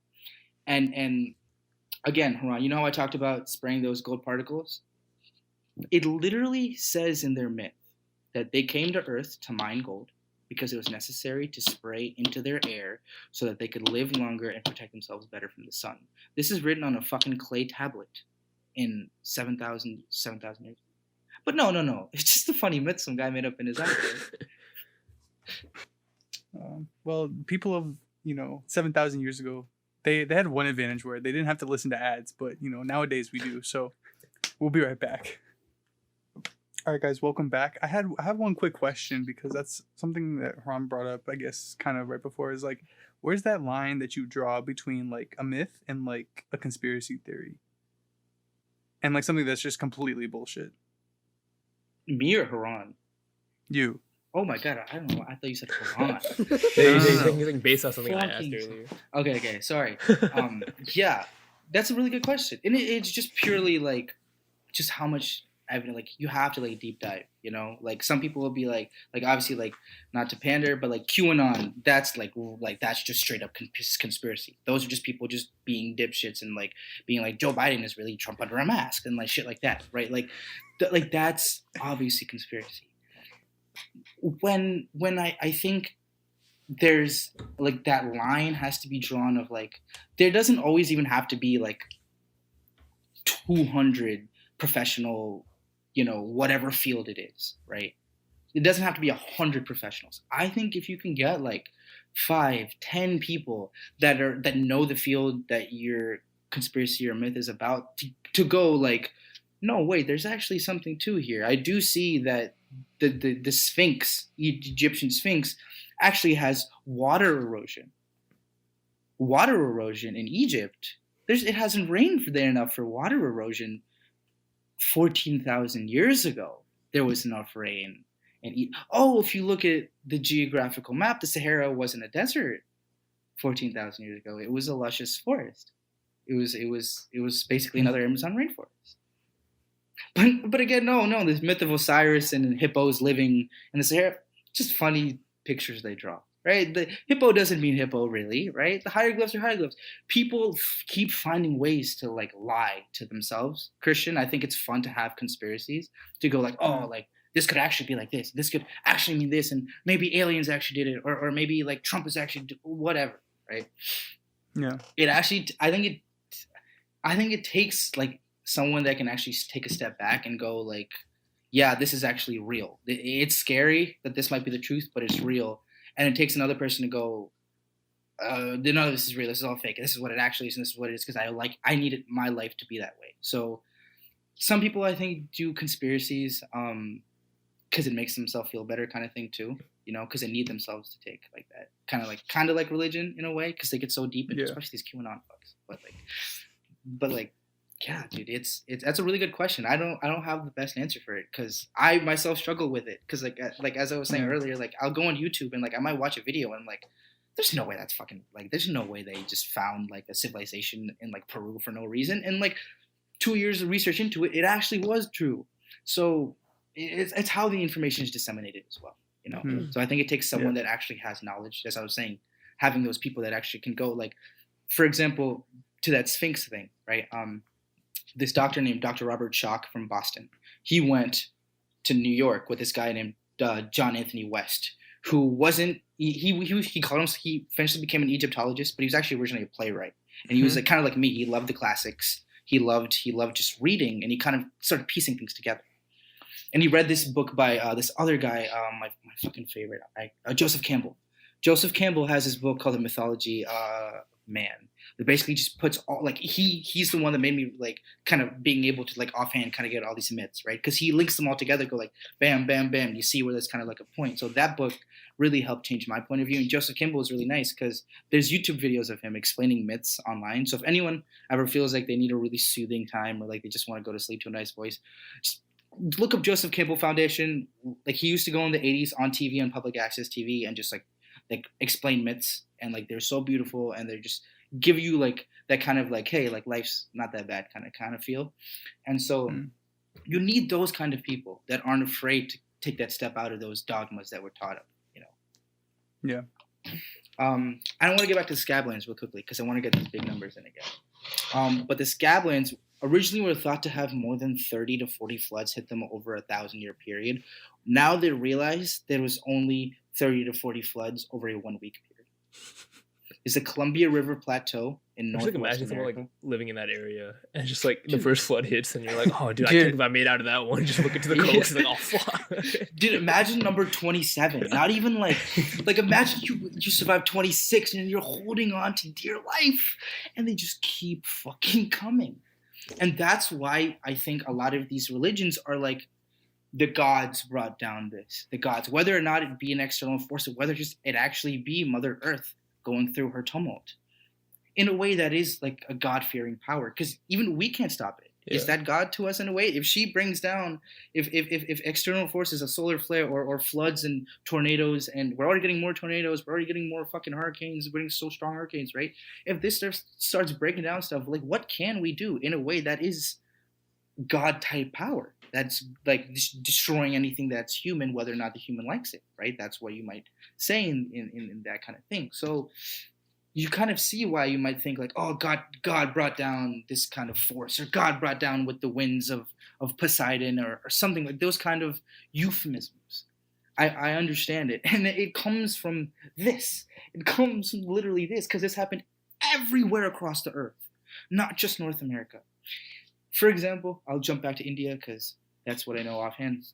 And again, Haran, you know how I talked about spraying those gold particles? It literally says in their myth that they came to Earth to mine gold because it was necessary to spray into their air so that they could live longer and protect themselves better from the sun. This is written on a fucking clay tablet in 7,000 years. But no. It's just a funny myth some guy made up in his house. Well, people of 7,000 years ago, they had one advantage where they didn't have to listen to ads, but nowadays we do. So we'll be right back. All right, guys, welcome back. I have one quick question because that's something that Haran brought up, I guess, kind of right before, is like, where's that line that you draw between like a myth and like a conspiracy theory? And like something that's just completely bullshit. Me or Haran? You. Oh my god, I don't know. I thought you said Quran. They think based on something I asked Fucking- earlier. Okay, sorry. Yeah, that's a really good question, and it's just purely like, just how much evidence. Like, you have to like deep dive. You know, like some people will be like obviously like, not to pander, but like QAnon, that's like that's just straight up conspiracy. Those are just people just being dipshits and like being like Joe Biden is really Trump under a mask and like shit like that, right? Like, that's obviously conspiracy. When I think there's like that line has to be drawn of like, there doesn't always even have to be like 200 professional, whatever field it is, right? It doesn't have to be 100 professionals. I think if you can get like 5-10 people that know the field that your conspiracy or myth is about, to go like, no, wait, there's actually something to here. I do see that the Sphinx, Egyptian Sphinx, actually has water erosion. Water erosion in Egypt, it hasn't rained there enough for water erosion. 14,000 years ago, there was enough rain. And if you look at the geographical map, the Sahara wasn't a desert 14,000 years ago. It was a luscious forest. It was basically another Amazon rainforest. But again, no, this myth of Osiris and hippos living in the Sahara, just funny pictures they draw, right? The hippo doesn't mean hippo, really, right? The hieroglyphs are hieroglyphs. People keep finding ways to like lie to themselves. Christian, I think it's fun to have conspiracies, to go like, oh, like this could actually be like this. This could actually mean this, and maybe aliens actually did it, or maybe like Trump is actually whatever, right? Yeah. It actually, I think it takes like someone that can actually take a step back and go like, yeah, this is actually real. It's scary that this might be the truth, but it's real. And it takes another person to go, none of this is real. This is all fake. This is what it actually is, and this is what it is, because I needed my life to be that way. So some people, I think, do conspiracies because it makes themselves feel better, kind of thing too. Because they need themselves to take like that, kind of like religion in a way, because they get so deep into, especially these QAnon fucks. But like, yeah, dude, it's that's a really good question. I don't have the best answer for it, because I myself struggle with it, because like as I was saying earlier, like I'll go on YouTube and like I might watch a video and I'm like, there's no way that's fucking, like, there's no way they just found like a civilization in like Peru for no reason, and like 2 years of research into it, it actually was true. So it's how the information is disseminated as well, So I think it takes someone that actually has knowledge, as I was saying, having those people that actually can go like, for example, to that Sphinx thing, right? This doctor named Dr. Robert Schoch from Boston, he went to New York with this guy named John Anthony West, who wasn't, he called him, he eventually became an Egyptologist, but he was actually originally a playwright. And he was like, kind of like me. He loved the classics. He loved just reading, and he kind of started piecing things together. And he read this book by this other guy, my fucking favorite, Joseph Campbell. Joseph Campbell has this book called The Mythology Man. That basically just puts all, like, he's the one that made me like kind of being able to like offhand kind of get all these myths, right? Because he links them all together, go like bam, bam, bam. You see where there's kind of like a point. So that book really helped change my point of view. And Joseph Campbell is really nice because there's YouTube videos of him explaining myths online. So if anyone ever feels like they need a really soothing time, or like they just want to go to sleep to a nice voice, just look up Joseph Campbell Foundation. Like, he used to go in the 80s on TV, on public access TV, and just like explain myths, and like they're so beautiful, and they're just give you like that kind of like, hey, like life's not that bad kind of feel. And so you need those kind of people that aren't afraid to take that step out of those dogmas that we're taught of, Yeah. I don't want to get back to the Scablands real quickly, because I want to get these big numbers in again. But the Scablands originally were thought to have more than 30 to 40 floods hit them over a 1,000-year period. Now they realize there was only 30 to 40 floods over a 1-week period. It's the Columbia River Plateau in Northwest America. Imagine someone like living in that area, and just like the first flood hits, and you're like, oh, dude, I can't believe I made out of that one. Just looking to the coast, like, oh, fuck. Dude, imagine number 27. Not even like imagine you survive 26 and you're holding on to dear life, and they just keep fucking coming. And that's why I think a lot of these religions are like, the gods brought down this. The gods, whether or not it be an external force, or whether just it actually be Mother Earth going through her tumult in a way that is like a God-fearing power, because even we can't stop it. Is that God to us in a way? If she brings down, if external forces, a solar flare or floods and tornadoes, and we're already getting more tornadoes, we're already getting more fucking hurricanes, we're getting so strong hurricanes, right? If this starts breaking down stuff, like what can we do in a way that is God type power? That's like destroying anything that's human, whether or not the human likes it, right? That's what you might say in that kind of thing. So you kind of see why you might think like, oh, God brought down this kind of force, or God brought down with the winds of Poseidon, or something like those kind of euphemisms. I understand it. And it comes from this. It comes from literally this, because this happened everywhere across the earth, not just North America. For example, I'll jump back to India because that's what I know offhand.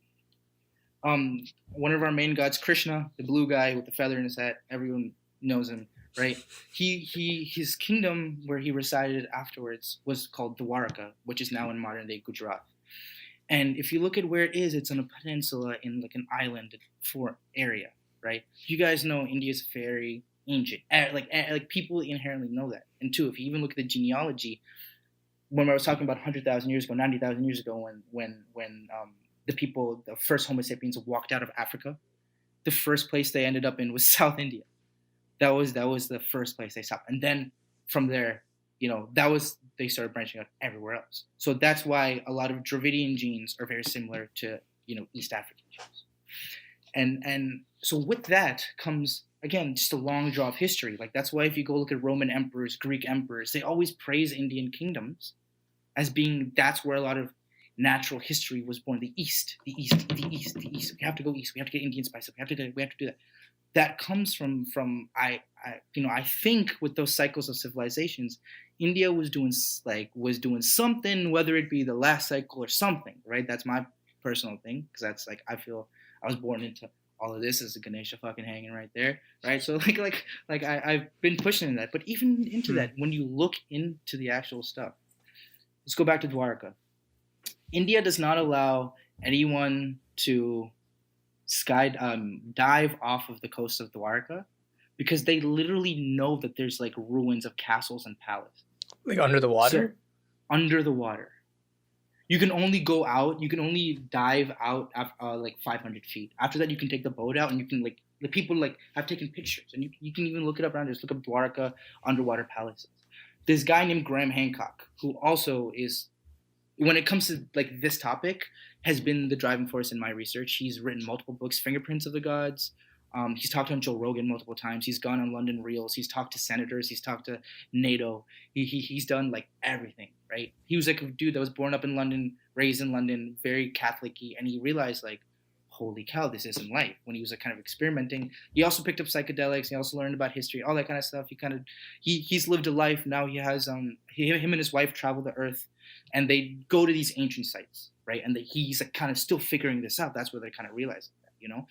One of our main gods, Krishna, the blue guy with the feather in his hat, everyone knows him, right? His kingdom where he resided afterwards was called Dwarka, which is now in modern day Gujarat. And if you look at where it is, it's on a peninsula in like an island for area, right? You guys know India's very ancient. Like people inherently know that. And two, if you even look at the genealogy, when I was talking about 100,000 years ago, 90,000 years ago, when the first Homo sapiens walked out of Africa, the first place they ended up in was South India. That was the first place they stopped, and then from there, they started branching out everywhere else. So that's why a lot of Dravidian genes are very similar to East African genes, and so with that comes again just a long draw of history. Like that's why if you go look at Roman emperors, Greek emperors, they always praise Indian kingdoms as being that's where a lot of natural history was born. The East. We have to go east. We have to get Indian spices. We have to do that. That comes from I think with those cycles of civilizations, India was doing something, whether it be the last cycle or something, right? That's my personal thing, because that's like I feel I was born into all of this as a Ganesha fucking hanging right there, right? So I've been pushing that, but even into that, when you look into the actual stuff, let's go back to Dwarka. India does not allow anyone to dive off of the coast of Dwarka because they literally know that there's like ruins of castles and palaces. Like under the water? So, under the water. You can only go out, you can only dive out like 500 feet. After that, you can take the boat out and you can like, the people like have taken pictures and you can even look it up around. Just look up Dwarka underwater palaces. This guy named Graham Hancock, who also is, when it comes to like this topic, has been the driving force in my research. He's written multiple books, Fingerprints of the Gods. He's talked on Joe Rogan multiple times. He's gone on London Reels. He's talked to senators. He's talked to NATO. He's done like everything, right? He was like a dude that was born up in London, raised in London, very Catholic-y, and he realized like, holy cow, this isn't life. When he was like kind of experimenting, he also picked up psychedelics. He also learned about history, all that kind of stuff. He's lived a life. Now he has him and his wife travel the earth, and they go to these ancient sites, right? And he's like kind of still figuring this out. That's where they're kind of realizing that,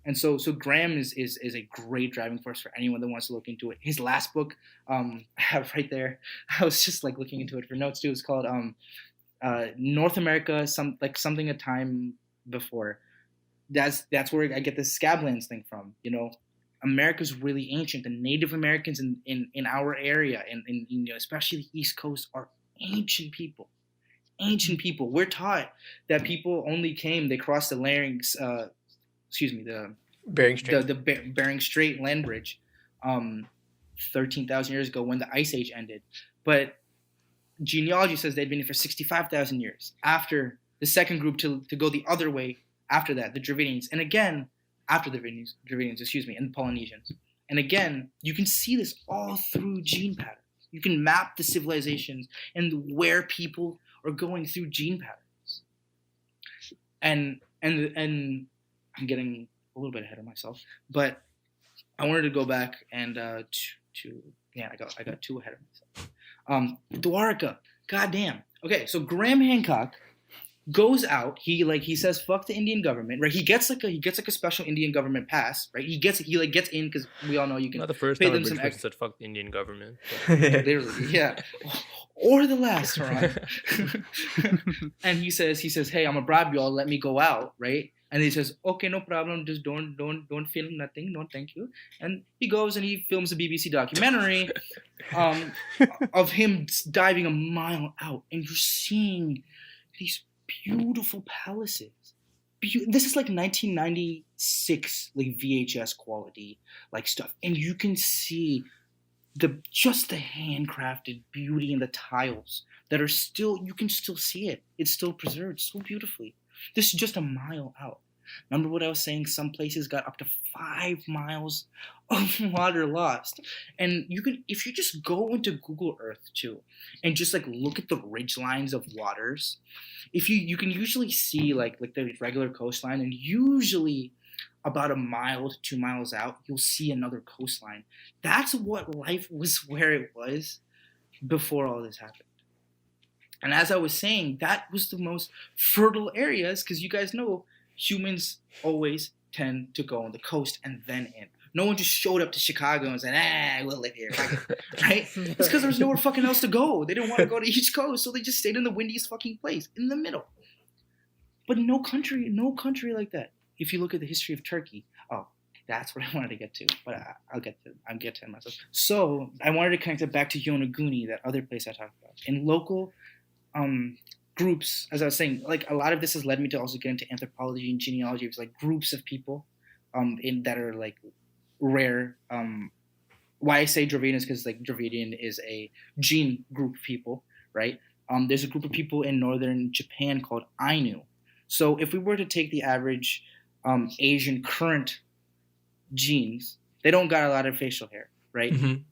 And so Graham is a great driving force for anyone that wants to look into it. His last book, I have right there. I was just like looking into it for notes too. It's called North America, something a time before. That's where I get the Scablands thing from. America's really ancient. The Native Americans in our area, and especially the East Coast, are ancient people. Ancient people. We're taught that people only came. They crossed the larynx. The Bering Strait. The Bering Strait land bridge, 13,000 years ago when the Ice Age ended. But genealogy says they'd been here for 65,000 years. After the second group to go the other way. After that, the Dravidians, and again, after the Dravidians, and the Polynesians. And again, you can see this all through gene patterns. You can map the civilizations and where people are going through gene patterns. And I'm getting a little bit ahead of myself, but I wanted to go back and I got too ahead of myself. Dwarka, goddamn. Okay, so Graham Hancock goes out. He says fuck the Indian government, right? He gets like a special Indian government pass, right? He gets in because we all know you can. Not the first pay time them a some British person said fuck the Indian government. Literally, yeah. Or the last, right? And he says, hey, I'm gonna bribe you all, let me go out, right? And he says, okay, no problem. Just don't film nothing. No, thank you. And he goes and he films a BBC documentary of him diving a mile out. And you're seeing these beautiful palaces. This is like 1996, like VHS quality, like stuff. And you can see the handcrafted beauty in the tiles that are still, you can still see it. It's still preserved so beautifully. This is just a mile out. Remember what I was saying? Some places got up to 5 miles of water lost. And you can, if you just go into Google Earth too, and just like look at the ridge lines of waters, if you can usually see like the regular coastline, and usually about a mile to 2 miles out, you'll see another coastline. That's what life was where it was before all this happened. And as I was saying, that was the most fertile areas, because you guys know humans always tend to go on the coast and then in. No one just showed up to Chicago and said, we'll live here. Right? It's because there was nowhere fucking else to go. They didn't want to go to East Coast, so they just stayed in the windiest fucking place, in the middle. But no country like that. If you look at the history of Turkey, that's what I wanted to get to, but I'll get to it myself. So I wanted to connect it back to Yonaguni, that other place I talked about. In local groups, as I was saying, like a lot of this has led me to also get into anthropology and genealogy. It's like groups of people that are like rare. Why I say Dravidian is because like Dravidian is a gene group of people, right? There's a group of people in northern Japan called Ainu. So if we were to take the average Asian current genes, they don't got a lot of facial hair, right? Mm-hmm.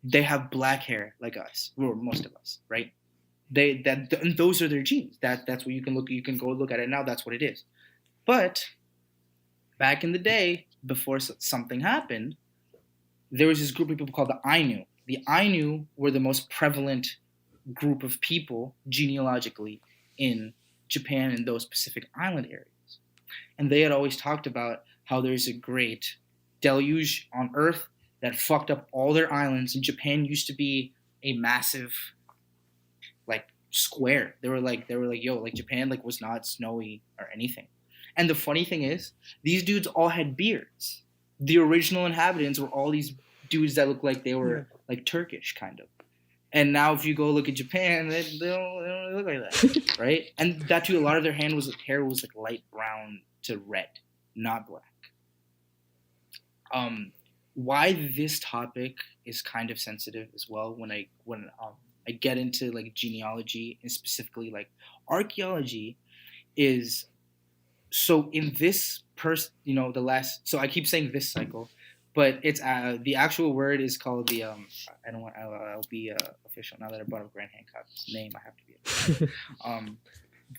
They have black hair like us, or most of us, right? Those are their genes. That's what you can look. You can go look at it now. That's what it is. But back in the day, before something happened, there was this group of people called the Ainu. The Ainu were the most prevalent group of people genealogically in Japan and those Pacific Island areas. And they had always talked about how there's a great deluge on Earth that fucked up all their islands. And Japan used to be a massive like square. They were like, yo, like Japan like was not snowy or anything. And the funny thing is, these dudes all had beards. The original inhabitants were all these dudes that looked like they were like Turkish kind of. And now if you go look at Japan, they don't look like that, right? And that too, a lot of their hair was like light brown to red, not black. Why this topic is kind of sensitive as well when I get into like genealogy and specifically like archaeology is, so in this so I keep saying this cycle, but it's the actual word is called the I'll be official now that I brought up Grant Hancock's name. I have to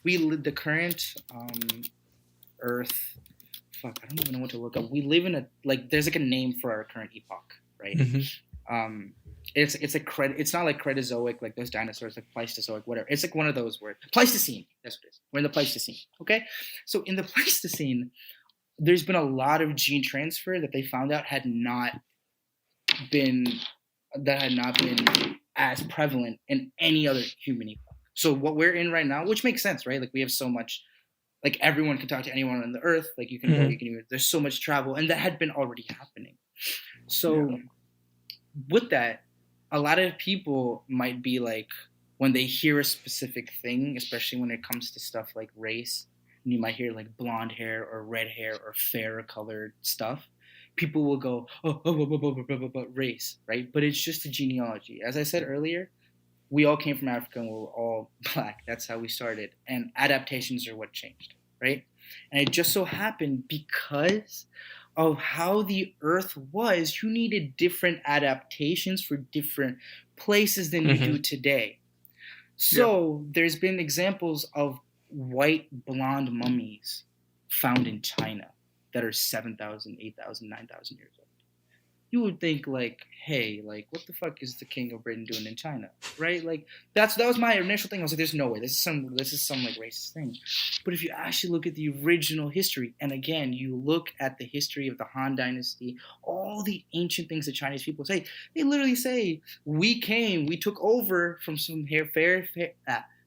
be the current Earth. Fuck, I don't even know what to look up. We live in there's like a name for our current epoch, right? Mm-hmm. It's not like Cretazoic, like those dinosaurs, like Pleistozoic, whatever. It's like one of those words. Pleistocene. That's what it is. We're in the Pleistocene. Okay? So in the Pleistocene, there's been a lot of gene transfer that they found out had not been as prevalent in any other human epoch. So what we're in right now, which makes sense, right? Like we have so much, like everyone can talk to anyone on the earth. Like you can go, there's so much travel, and that had been already happening. So with that, a lot of people might be like, when they hear a specific thing, especially when it comes to stuff like race, and you might hear like blonde hair or red hair or fair colored stuff, people will go, race, right? But it's just a genealogy. As I said earlier, we all came from Africa and we're all black. That's how we started. And adaptations are what changed, right? And it just so happened because of how the earth was, you needed different adaptations for different places than you do today. So there's been examples of white blonde mummies found in China that are 7,000, 8,000, 9,000 years old. You would think like, hey, like what the fuck is the King of Britain doing in China, right? Like that was my initial thing. I was like, there's no way. This is some like racist thing. But if you actually look at the original history, and again, you look at the history of the Han Dynasty, all the ancient things that Chinese people say, they literally say, we took over from some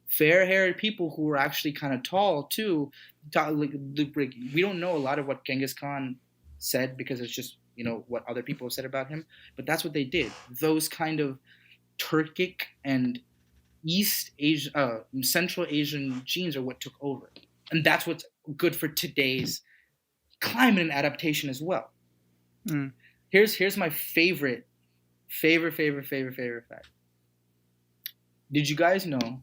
fair-haired people who were actually kind of tall too. we don't know a lot of what Genghis Khan said because it's just what other people have said about him, but that's what they did. Those kind of Turkic and East Asia, Central Asian genes are what took over, and that's what's good for today's climate and adaptation as well. Here's my favorite fact. Did you guys know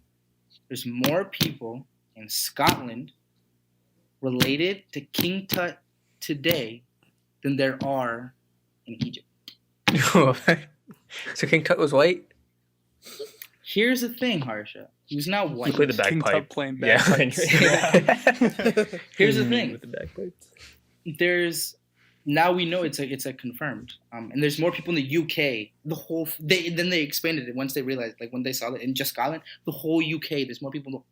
there's more people in Scotland related to King Tut today than there are in Egypt? So King Tut was white? Here's the thing, Harsha. He was not white. He played the King bagpipe. Tut playing Yeah. bagpipes. Here's the thing. With the bagpipes. Now we know it's a confirmed. And there's more people in the UK. Then they expanded it once they realized, like when they saw that in just Scotland, the whole UK. There's more people.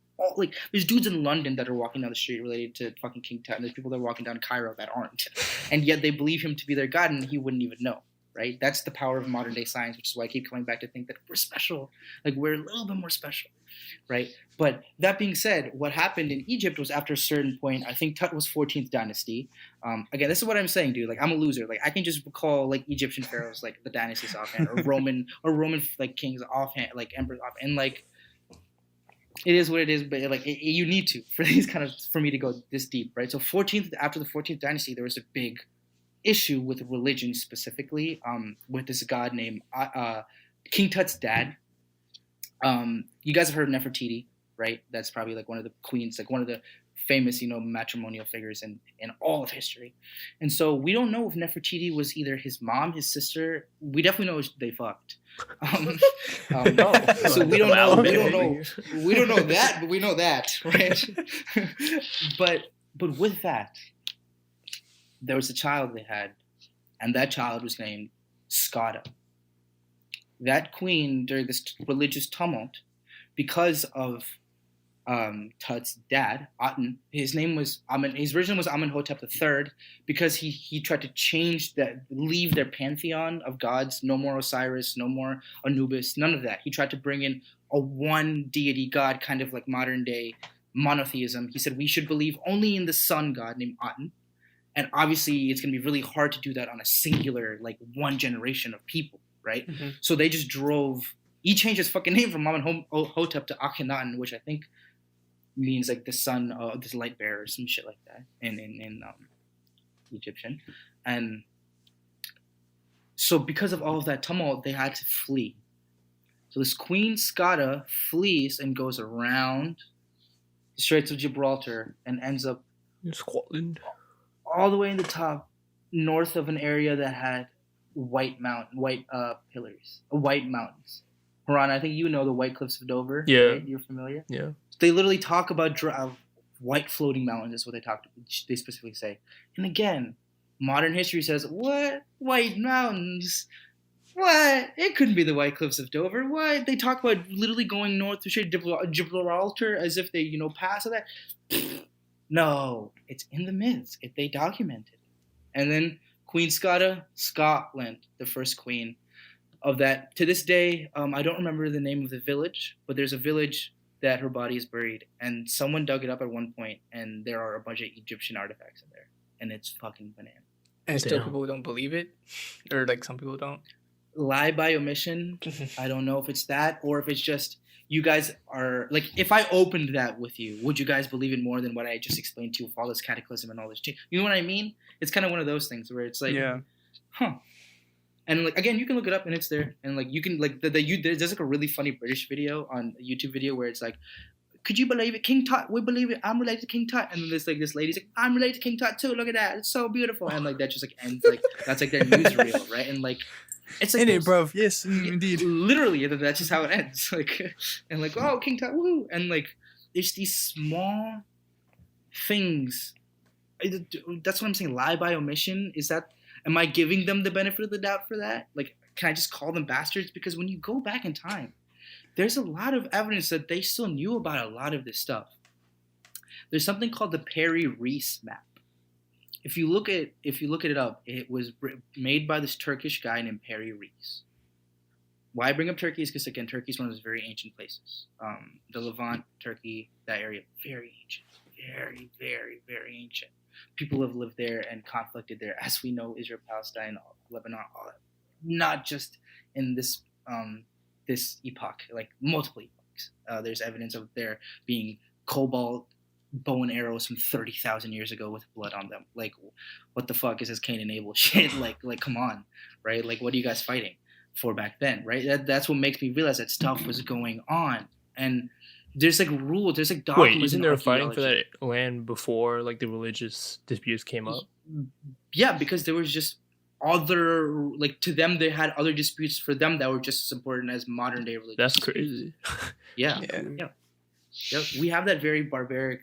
There's dudes in London that are walking down the street related to fucking King Tut, and there's people that are walking down Cairo that aren't, and yet they believe him to be their god, and he wouldn't even know. Right? That's the power of modern day science, which is why I keep coming back to think that we're special. Like we're a little bit more special, right? But that being said, what happened in Egypt was after a certain point, I think Tut was 14th dynasty. Again, this is what I'm saying, dude. Like I'm a loser. Like I can just recall like Egyptian pharaohs, like the dynasties offhand, or Roman like kings offhand, like emperors offhand, and like it is what it is. But like you need to for me to go this deep, right? So after the 14th dynasty, there was a big issue with religion specifically, with this god named King Tut's dad. You guys have heard of Nefertiti, right? That's probably like one of the queens, like one of the famous, matrimonial figures in all of history. And so we don't know if Nefertiti was either his mom, his sister. We definitely know they fucked. So we don't know. We don't know that, but we know that, right? but with that, there was a child they had, and that child was named Skada. That queen, during this religious tumult, because of Tut's dad, Aten, his name was his original was Amenhotep III, because he tried to leave their pantheon of gods, no more Osiris, no more Anubis, none of that. He tried to bring in a one deity god, kind of like modern day monotheism. He said we should believe only in the sun god named Aten. And obviously, it's going to be really hard to do that on a singular, like, one generation of people, right? Mm-hmm. So they just he changed his fucking name from Amenhotep to Akhenaten, which I think means, like, the son of this light bearer or some shit like that in Egyptian. And so because of all of that tumult, they had to flee. So this Queen Skada flees and goes around the Straits of Gibraltar and ends up in Scotland, all the way in the top, north of an area that had white pillars, white mountains. Haran, I think you know the White Cliffs of Dover. Yeah, right? You're familiar. Yeah, they literally talk about white floating mountains. Is what they specifically say. And again, modern history says, what white mountains? What? It couldn't be the White Cliffs of Dover. What? They talk about literally going north to Gibraltar as if they pass that. No, it's in the myths. They documented it. And then Queen Skada, Scotland, the first queen of that. To this day, I don't remember the name of the village, but there's a village that her body is buried. And someone dug it up at one point, and there are a bunch of Egyptian artifacts in there. And it's fucking banana. And still people don't believe it? Or like some people don't? Lie by omission. I don't know if it's that or if it's just... You guys are, like, if I opened that with you, would you guys believe it more than what I just explained to you, all this cataclysm and all this change? You know what I mean? It's kind of one of those things where it's like, huh. And, like, again, you can look it up and it's there. And, like, you can, like, there's, like, a really funny British video on a YouTube video where it's like, could you believe it? King Tut, we believe it. I'm related to King Tut. And then there's, like, this lady's like, I'm related to King Tut, too. Look at that. It's so beautiful. And, like, that just, like, ends, like, that's, like, their newsreel, right? And, like, it's like in it, bro. Yes, indeed. Literally, that's just how it ends. Like, and like, oh, King Tut, woo! And like, it's these small things. That's what I'm saying. Lie by omission. Am I giving them the benefit of the doubt for that? Like, can I just call them bastards? Because when you go back in time, there's a lot of evidence that they still knew about a lot of this stuff. There's something called the Perry Rhys Map. If you look it up, it was made by this Turkish guy named Perry Rhys. Why I bring up Turkey is because, again, Turkey is one of those very ancient places. The Levant, Turkey, that area, very ancient, very, very, very ancient. People have lived there and conflicted there, as we know, Israel, Palestine, Lebanon, all, not just in this this epoch, like multiple epochs. There's evidence of there being cobalt bow and arrows from 30,000 years ago with blood on them. Like, what the fuck is this Cain and Abel shit? Like, come on, right? Like, what are you guys fighting for back then, right? That's what makes me realize that stuff was going on. And there's like rules, there's like dogmas. Wait, isn't in there a fighting for archaeology. that land before like the religious disputes came up? Yeah, because there was just other, like, to them they had other disputes for them that were just as important as modern day religious That's disputes. crazy. Yeah. Yeah. Yep. We have that very barbaric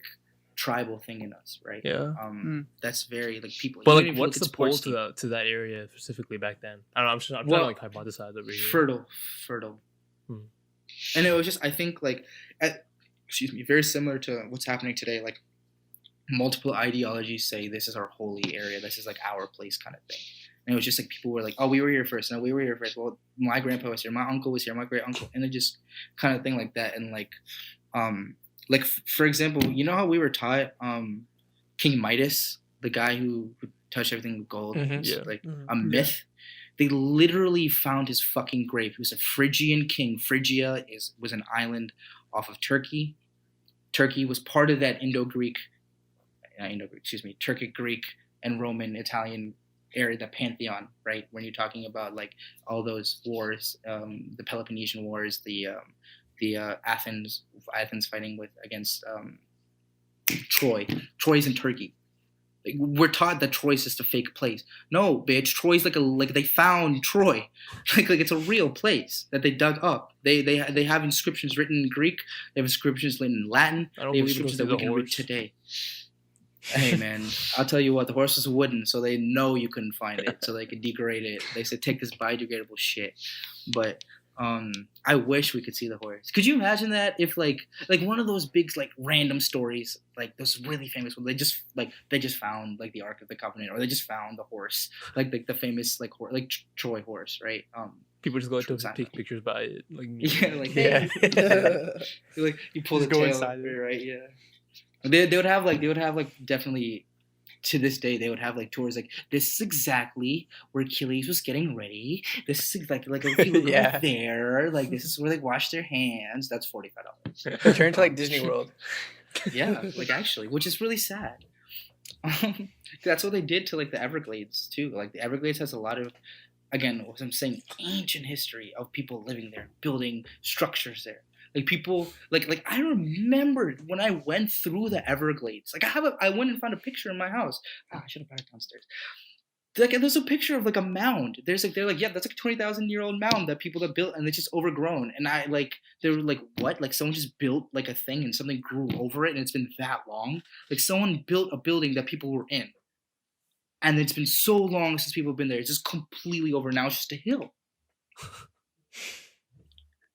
tribal thing in us, right? Yeah. That's very like people. But even like, if you what's look at the pull sports to that area specifically back then? I don't know. I'm Well, trying to like hypothesize over here. fertile. And it was just, I think, like, very similar to what's happening today. Like, multiple ideologies say this is our holy area, this is like our place, kind of thing. And it was just like people were like, oh, we were here first. No, we were here first. Well, my grandpa was here, my uncle was here, my great uncle, and it just kind of thing like that. And like for example, you know how we were taught King Midas, the guy who touched everything with gold, Mhm. was, Yeah. like a myth. They literally found his fucking grave. He was a Phrygian king. Phrygia was an island off of Turkey. Turkey was part of that Turkic, Greek, and Roman, Italian area, the pantheon, right? When you're talking about like all those wars, the Peloponnesian Wars, the Athens fighting against Troy. Troy's in Turkey. Like, we're taught that Troy's just a fake place. No, bitch, Troy's like they found Troy, like it's a real place that they dug up. They have inscriptions written in Greek. They have inscriptions written in Latin. I don't They have believe it inscriptions was that we the can read horse. today. Hey man, I'll tell you what, the horse was wooden, so they know you couldn't find it, so they could degrade it. They said take this biodegradable shit. But I wish we could see the horse. Could you imagine that if like one of those big like random stories, like those really famous ones, they just found like the Ark of the Covenant, or they just found the horse, like the famous like Troy horse, right? People just go to Exactly. take pictures by it, like me. Yeah, like Yeah. like you pull Just the go tail inside over, it. right? Yeah. They would have like definitely, to this day they would have like tours like, this is exactly where Achilles was getting ready. This is exactly like people go Yeah. there. Like this is where they wash their hands. That's $45. Turn to like Disney World. Yeah, like actually, which is really sad. That's what they did to like the Everglades too. Like the Everglades has a lot of, again, what I'm saying, ancient history of people living there, building structures there. Like people, like I remember when I went through the Everglades. Like I went and found a picture in my house. I should have had it downstairs. Like there's a picture of like a mound. They're like, yeah, that's like a 20,000-year-old mound that people have built, and it's just overgrown. And they were like, what? Like someone just built like a thing and something grew over it, and it's been that long. Like someone built a building that people were in, and it's been so long since people have been there. It's just completely over. Now it's just a hill.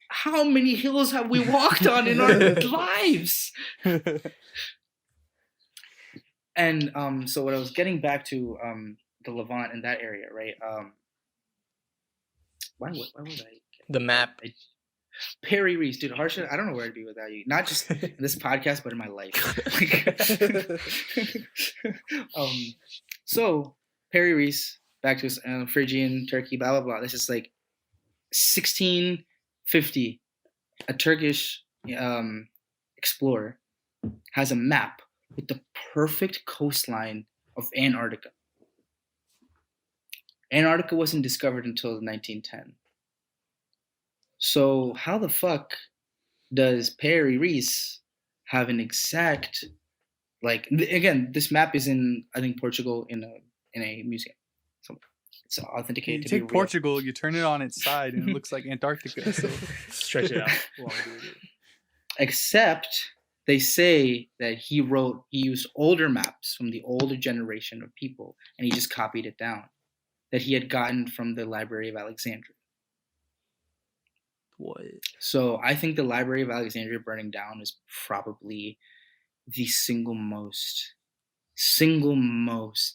How many hills have we walked on in our lives? And so what I was getting back to the Levant in that area, right? Why was I? The map. Perry Rhys, dude, Harsha, I don't know where I'd be without you. Not just in this podcast, but in my life. So Perry Rhys, back to Phrygian, Turkey, blah blah blah. This is like 1650. A Turkish explorer has a map with the perfect coastline of Antarctica. Antarctica wasn't discovered until 1910. So how the fuck does Perry Rhys have an exact, like, again, this map is in, I think, Portugal in a museum. So it's authenticated You to take be real. Portugal, you turn it on its side, and it looks like Antarctica. So Stretch it out longer. Except they say that he used older maps from the older generation of people, and he just copied it down, that he had gotten from the Library of Alexandria. What? So I think the Library of Alexandria burning down is probably the single most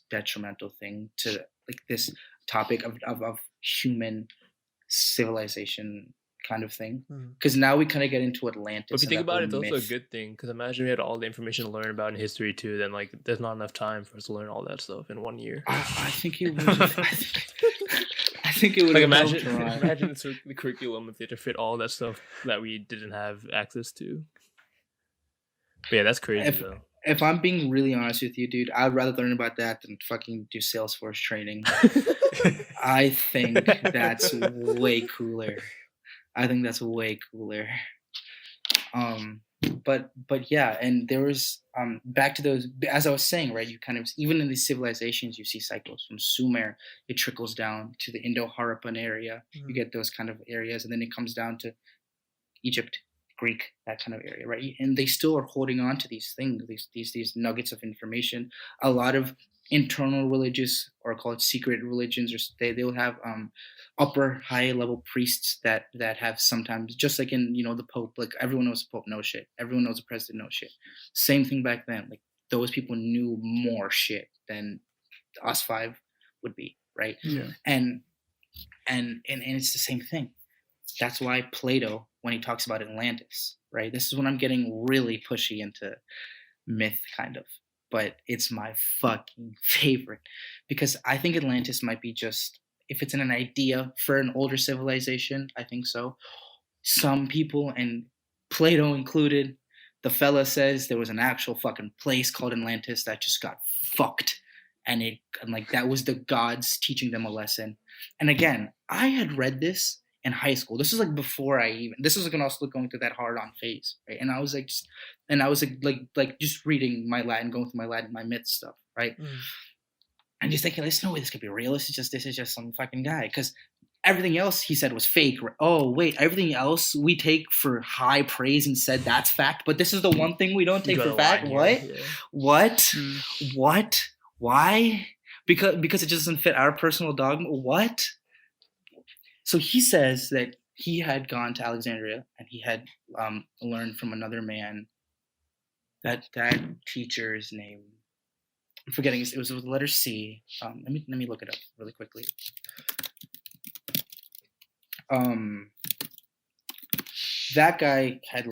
detrimental thing to like this topic of human civilization kind of thing. Mhm. Because now we kind of get into Atlantis. But if you and think that about it, whole it's also a myth. good thing because imagine we had all the information to learn about in history too. Then like, there's not enough time for us to learn all that stuff in 1 year. I think it would. I think it would. Like have imagine the curriculum if they had to fit all that stuff that we didn't have access to. But yeah, that's crazy though. If I'm being really honest with you, dude, I'd rather learn about that than fucking do Salesforce training. I think that's way cooler. But yeah, and there was back to those, as I was saying, right? You kind of, even in these civilizations, you see cycles from Sumer. It trickles down to the Indo-Harappan area. You get those kind of areas, and then it comes down to Egypt, Greek, that kind of area, right? And they still are holding on to these things, these nuggets of information. A lot of internal religious, or called secret religions, or they'll have upper high level priests that have sometimes, just like in the Pope, like everyone knows the Pope knows shit, everyone knows the president knows shit. Same thing back then, like those people knew more shit than us five would be, right? Yeah. And it's the same thing. That's why Plato, when he talks about Atlantis, right? This is when I'm getting really pushy into myth, kind of. But it's my fucking favorite. Because I think Atlantis might be just, if it's an idea for an older civilization, I think so. Some people, and Plato included, the fella says there was an actual fucking place called Atlantis that just got fucked. And like that was the gods teaching them a lesson. And again, I had read this in high school. This was like before this was like when I was going through that hard on phase, right? And I was like, just reading my Latin, going through my Latin, my myth stuff, right? And just thinking, there's no way this could be real. This is just some fucking guy. Because everything else he said was fake. Oh wait, everything else we take for high praise and said that's fact, but this is the one thing we don't take for fact. What? Yeah. What? Why? Because it just doesn't fit our personal dogma. What? So he says that he had gone to Alexandria and he had learned from another man. That teacher's name, I'm forgetting. It was with the letter C. Let me look it up really quickly. That guy had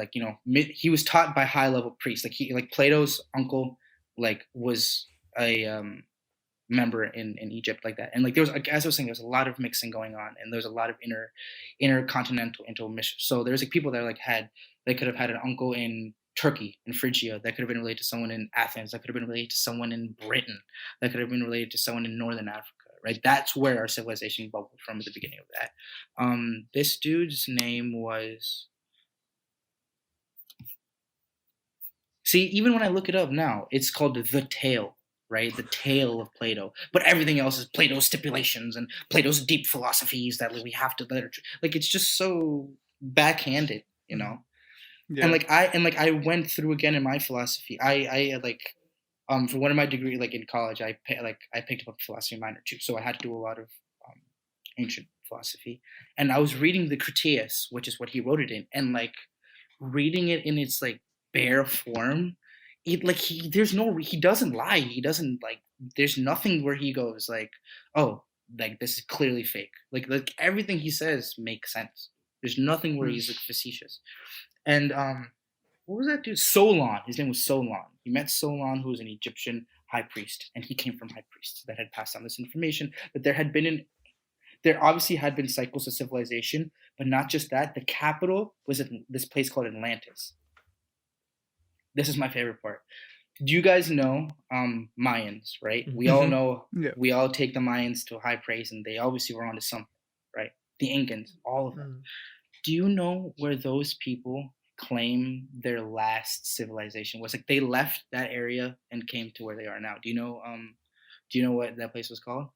he was taught by high level priests. Like Plato's uncle was a member in Egypt, like that. And like there was, as I was saying, there's a lot of mixing going on, and there's a lot of intercontinental intermission. So there's people that they could have had an uncle in Turkey, in Phrygia, that could have been related to someone in Athens, that could have been related to someone in Britain, that could have been related to someone in Northern Africa, right? That's where our civilization bubbled from at the beginning of that. This dude's name was, see, even when I look it up now, it's called The Tale, right? The Tale of Plato. But everything else is Plato's stipulations and Plato's deep philosophies that we have to literature. Like, it's just so backhanded, Yeah. And I went through again in my philosophy. I for one of my degree, like in college, I picked up a philosophy minor too. So I had to do a lot of ancient philosophy. And I was reading the Critias, which is what he wrote it in, and reading it in its bare form, he doesn't lie. He doesn't there's nothing where he goes oh, this is clearly fake. Like everything he says makes sense. There's nothing where he's facetious. And what was that dude? Solon. His name was Solon. He met Solon, who was an Egyptian high priest, and he came from high priests that had passed on this information. But there obviously had been cycles of civilization, but not just that. The capital was at this place called Atlantis. This is my favorite part. Do you guys know Mayans, right? We all know, We all take the Mayans to high praise, and they obviously were onto something, right? The Incans, all of them. Do you know where those people claim their last civilization was? They left that area and came to where they are now. Do you know what that place was called?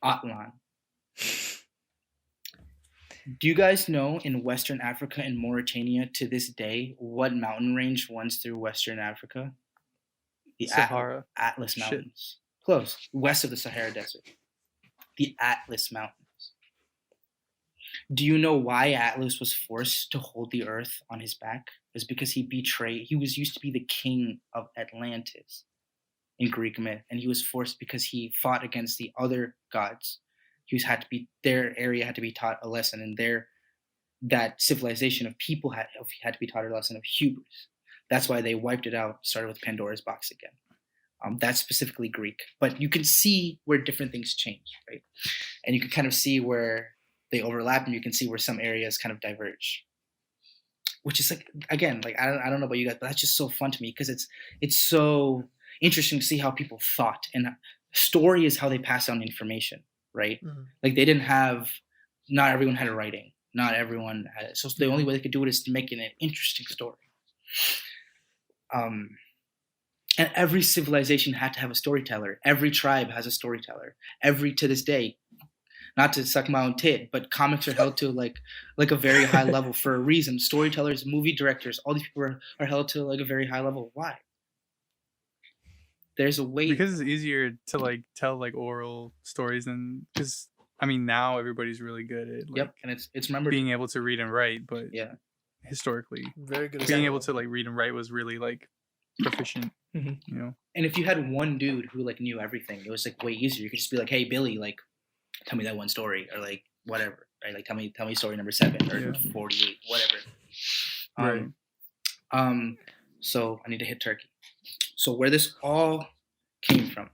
Atlan. Do you guys know in Western Africa and Mauritania to this day what mountain range runs through Western Africa? The Sahara. Atlas Mountains. Shit. Close. West of the Sahara Desert. The Atlas Mountains. Do you know why Atlas was forced to hold the earth on his back? It was because he was used to be the king of Atlantis in Greek myth, and he was forced because he fought against the other gods. Their area had to be taught a lesson, and that civilization of people had to be taught a lesson of hubris. That's why they wiped it out, started with Pandora's box again. That's specifically Greek. But you can see where different things change, right? And you can kind of see where they overlap, and you can see where some areas kind of diverge. Which is like, again, like I don't know about you guys, but that's just so fun to me because it's so interesting to see how people thought, and story is how they pass on information, right? Mhm. Like they didn't have, not everyone had a writing, not everyone had it. So the only way they could do it is to make it an interesting story. And every civilization had to have a storyteller. Every tribe has a storyteller. To this day, not to suck my own tit, but comics are held to like a very high level for a reason. Storytellers, movie directors, all these people are held to like a very high level. Why? There's a way, because it's easier to like tell like oral stories, and because I mean now everybody's really good at like yep, and it's remembered. being able to read and write, but Yeah, historically Very good. being able to like read and write was really like proficient. Mhm. You know, and if you had one dude who like knew everything, it was like way easier. You could just be like, "Hey, Billy, like, tell me that one story," or like whatever, right? Like, tell me story number 7 or Yeah. 48, whatever. Right. So I need to hit Turkey. So where this all came from,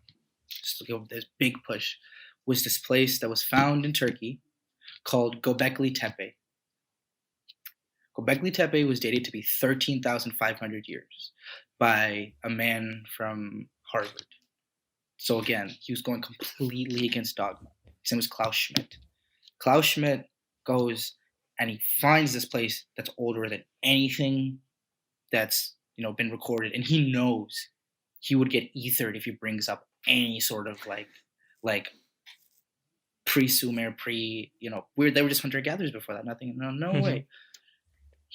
just to go this big push, was this place that was found in Turkey called Göbekli Tepe. Göbekli Tepe was dated to be 13,500 years by a man from Harvard. So again, he was going completely against dogma. His name was Klaus Schmidt. Klaus Schmidt goes and he finds this place that's older than anything that's been recorded, and he knows he would get ethered if he brings up any sort of like pre-Sumer, weird. They were just hunter gatherers before that. Nothing, no way.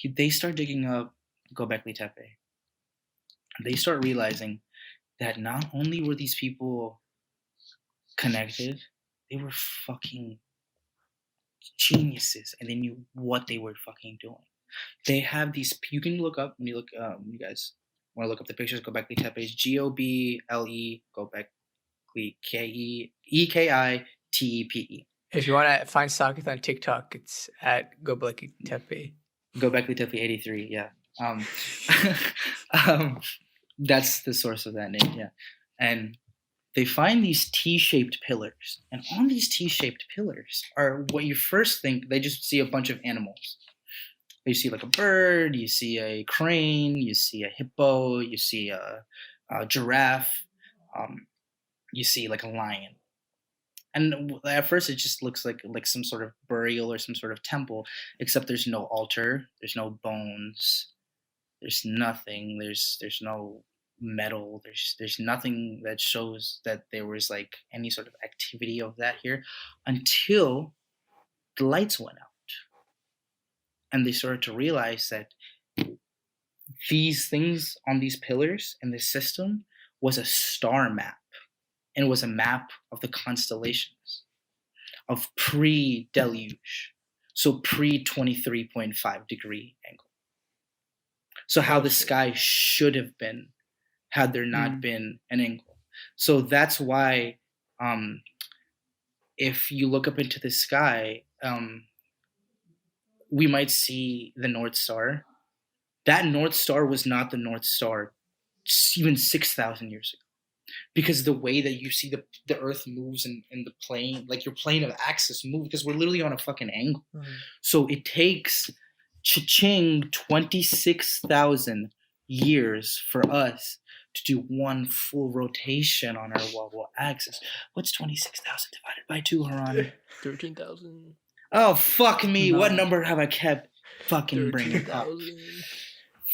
They start digging up Göbekli Tepe. They start realizing that not only were these people connected, they were fucking geniuses, and they knew what they were fucking doing. They have these. You can look up when you look. You guys want to look up the pictures. Göbekli Tepe is Goble Göbekli Ekitepe. If you want to find Sakith on TikTok, it's at Göbekli Tepe. Göbekli Tepe 83. Yeah. That's the source of that name. Yeah, and they find these T-shaped pillars, and on these T-shaped pillars are what you first think. They just see a bunch of animals. You see like a bird, you see a crane, you see a hippo, you see a giraffe, you see like a lion. And at first it just looks like some sort of burial or some sort of temple, except there's no altar, there's no bones, there's nothing, there's no metal, there's nothing that shows that there was like any sort of activity of that here until the lights went out. And they started to realize that these things on these pillars in this system was a star map, and was a map of the constellations of pre-deluge, so pre-23.5 degree angle. So how the sky should have been had there not been an angle. So that's why if you look up into the sky, we might see the North Star. That North Star was not the North Star even 6,000 years ago. Because the way that you see the Earth moves in the plane, like your plane of axis move, because we're literally on a fucking angle. So it takes cha-ching 26,000 years for us to do one full rotation on our wobble axis. What's 26,000 divided by 2, Haran? 13,000. Oh, fuck me. No. What number have I kept fucking bringing up? 13,000.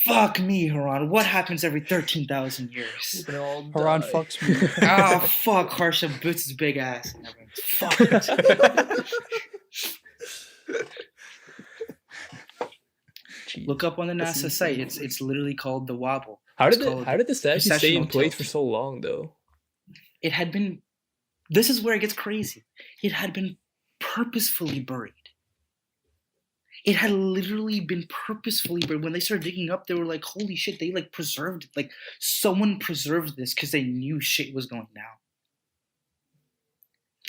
Fuck me, Haran. What happens every 13,000 years? Haran fucks me. Oh, fuck. Harsha boots his big ass. Fuck. Look up on the NASA site. It's literally called the Wobble. How It's did called the statue stay in precessional place tilt. for so long though? It had been. This is where it gets crazy. It had been purposefully buried. It had literally been purposefully buried. When they started digging up, they were like, "Holy shit!" They like preserved it. Like someone preserved this because they knew shit was going down.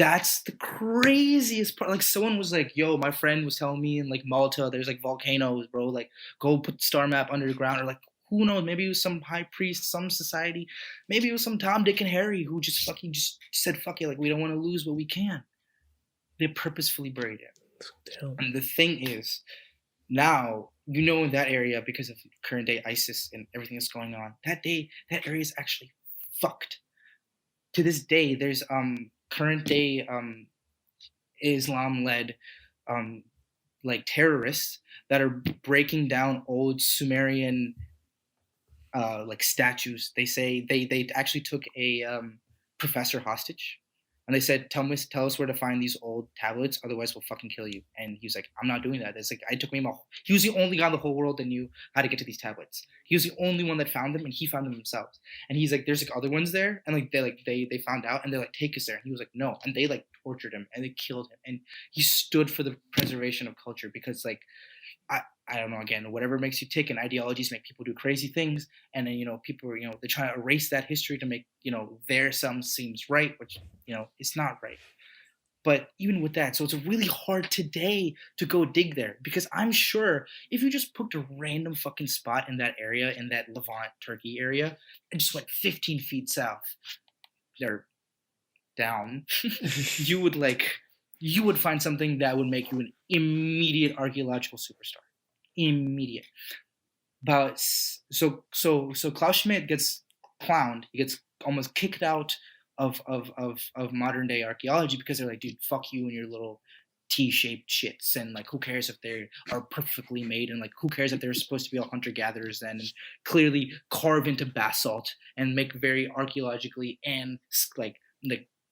That's the craziest part. Like someone was like, "Yo, my friend was telling me in like Malta, there's like volcanoes, bro. Like, go put the star map underground." Or like, who knows? Maybe it was some high priest, some society. Maybe it was some Tom, Dick, and Harry who just fucking just said, "Fuck it." Like, we don't want to lose what we can. They purposefully buried it. Damn. And the thing is, now in that area because of current day ISIS and everything that's going on. That area is actually fucked. To this day, there's current day Islam-led like terrorists that are breaking down old Sumerian like statues. They say they actually took a professor hostage, and they said, tell us where to find these old tablets, otherwise we'll fucking kill you. And he was like, I'm not doing that. It's like, he was the only guy in the whole world that knew how to get to these tablets. He was the only one that found them, and he found them himself. And he's like, there's like other ones there, and like they found out, and they're like, take us there. And he was like, no. And they like tortured him, and they killed him. And he stood for the preservation of culture because like, I don't know, again, whatever makes you tick, and ideologies make people do crazy things. And then, people are, they're trying to erase that history to make, their some seems right, which, it's not right. But even with that, so it's really hard today to go dig there, because I'm sure if you just picked a random fucking spot in that area, in that Levant, Turkey area, and just went 15 feet south, they're down, you would find something that would make you an immediate archaeological superstar. Immediate. But so Klaus Schmidt gets clowned. He gets almost kicked out of modern day archaeology because they're like, dude, fuck you and your little T-shaped shits, and like, who cares if they are perfectly made, and like, who cares if they're supposed to be all hunter-gatherers then, and clearly carve into basalt and make very archaeologically and like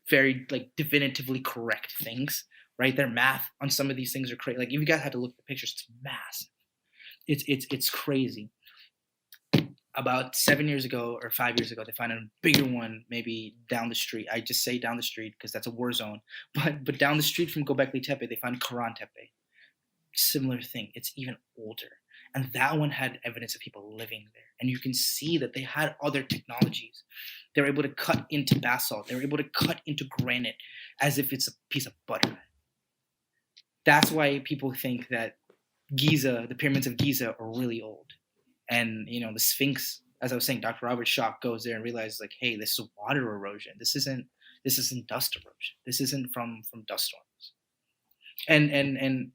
very like definitively correct things, right? Their math on some of these things are crazy. Like, if you guys had to look at the pictures, it's massive. It's crazy. About 7 years ago or 5 years ago, they found a bigger one, maybe down the street. I just say down the street because that's a war zone. But down the street from Göbekli Tepe, they found Karahan Tepe. Similar thing. It's even older. And that one had evidence of people living there. And you can see that they had other technologies. They were able to cut into basalt. They were able to cut into granite as if it's a piece of butter. That's why people think that Giza, the pyramids of Giza, are really old. And, the Sphinx, as I was saying, Dr. Robert Schock goes there and realizes, like, hey, this is water erosion. This isn't dust erosion. This isn't from dust storms. And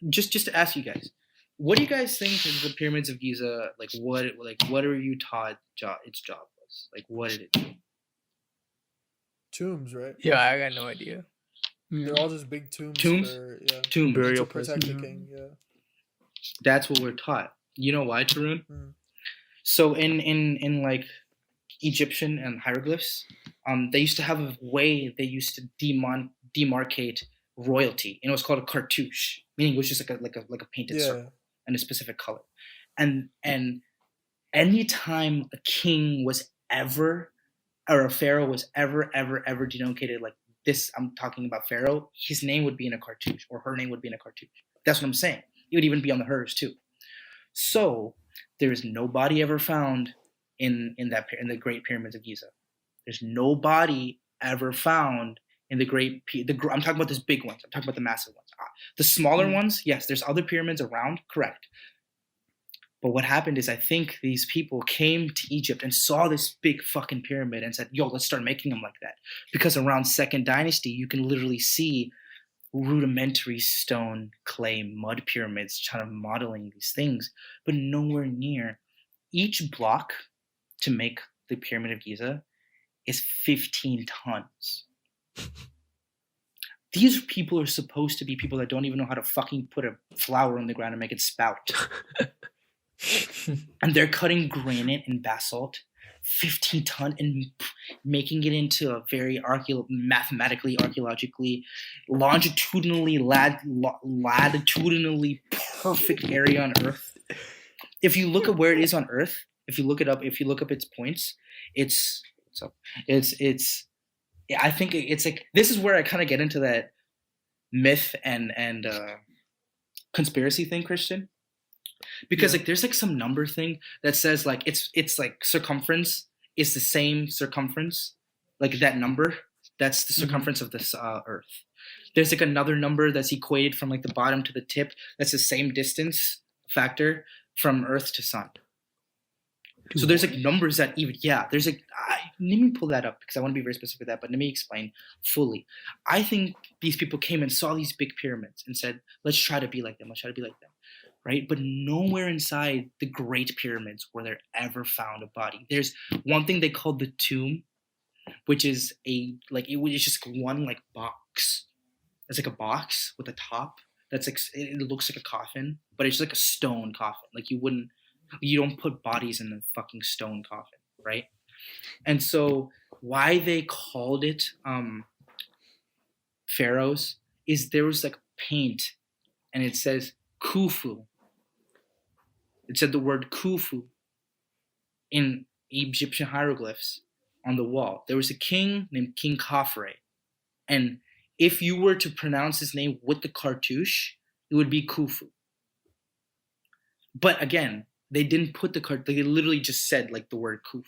just to ask you guys, what do you guys think of the pyramids of Giza? What are you taught its job was? Like, what did it do? Tombs, right? Yeah, I got no idea. They're all just big tombs. Tombs? Tombs Burial to protect places. the king. Yeah. That's what we're taught. You know why, Tarun? Mm. So in like Egyptian and hieroglyphs, they used to have a way they used to demarcate royalty, and it was called a cartouche, meaning it was just like a painted circle in a specific color. And anytime a king was ever, or a pharaoh was ever denominated like this, I'm talking about pharaoh, his name would be in a cartouche, or her name would be in a cartouche. That's what I'm saying. It would even be on the hers too. So there is no body ever found in the Great Pyramids of Giza. There's no body ever found in I'm talking about these big ones. I'm talking about the massive ones. The smaller ones, yes, there's other pyramids around, correct. But what happened is, I think these people came to Egypt and saw this big fucking pyramid and said, yo, let's start making them like that. Because around Second Dynasty, you can literally see rudimentary stone, clay, mud pyramids kind of modeling these things, but nowhere near. Each block to make the Pyramid of Giza is 15 tons. These people are supposed to be people that don't even know how to fucking put a flower on the ground and make it spout. And they're cutting granite and basalt, 15 ton, and making it into a very mathematically, archaeologically, longitudinally, latitudinally perfect area on Earth. If you look at where it is on Earth, if you look up its points, I think it's like, this is where I kind of get into that myth and conspiracy thing, Christian. Because like there's like some number thing that says like it's like circumference is the same circumference, like that number That's the circumference of this Earth. There's like another number that's equated from like the bottom to the tip. That's the same distance factor from Earth to Sun. So there's like numbers that even, there's like, let me pull that up because I want to be very specific with that, but let me explain fully. I think these people came and saw these big pyramids and said, let's try to be like them. Let's try to be like them. Right? But nowhere inside the Great Pyramids were there ever found a body. There's one thing they called the tomb, which is it's just one like box. It's like a box with a top that's like, it looks like a coffin, but it's like a stone coffin. Like you don't put bodies in a fucking stone coffin, right? And so why they called it pharaohs is there was like paint and it says Khufu. It said the word Khufu in Egyptian hieroglyphs on the wall. There was a king named King Khafre. And if you were to pronounce his name with the cartouche, it would be Khufu. But again, they didn't put they literally just said like the word Khufu.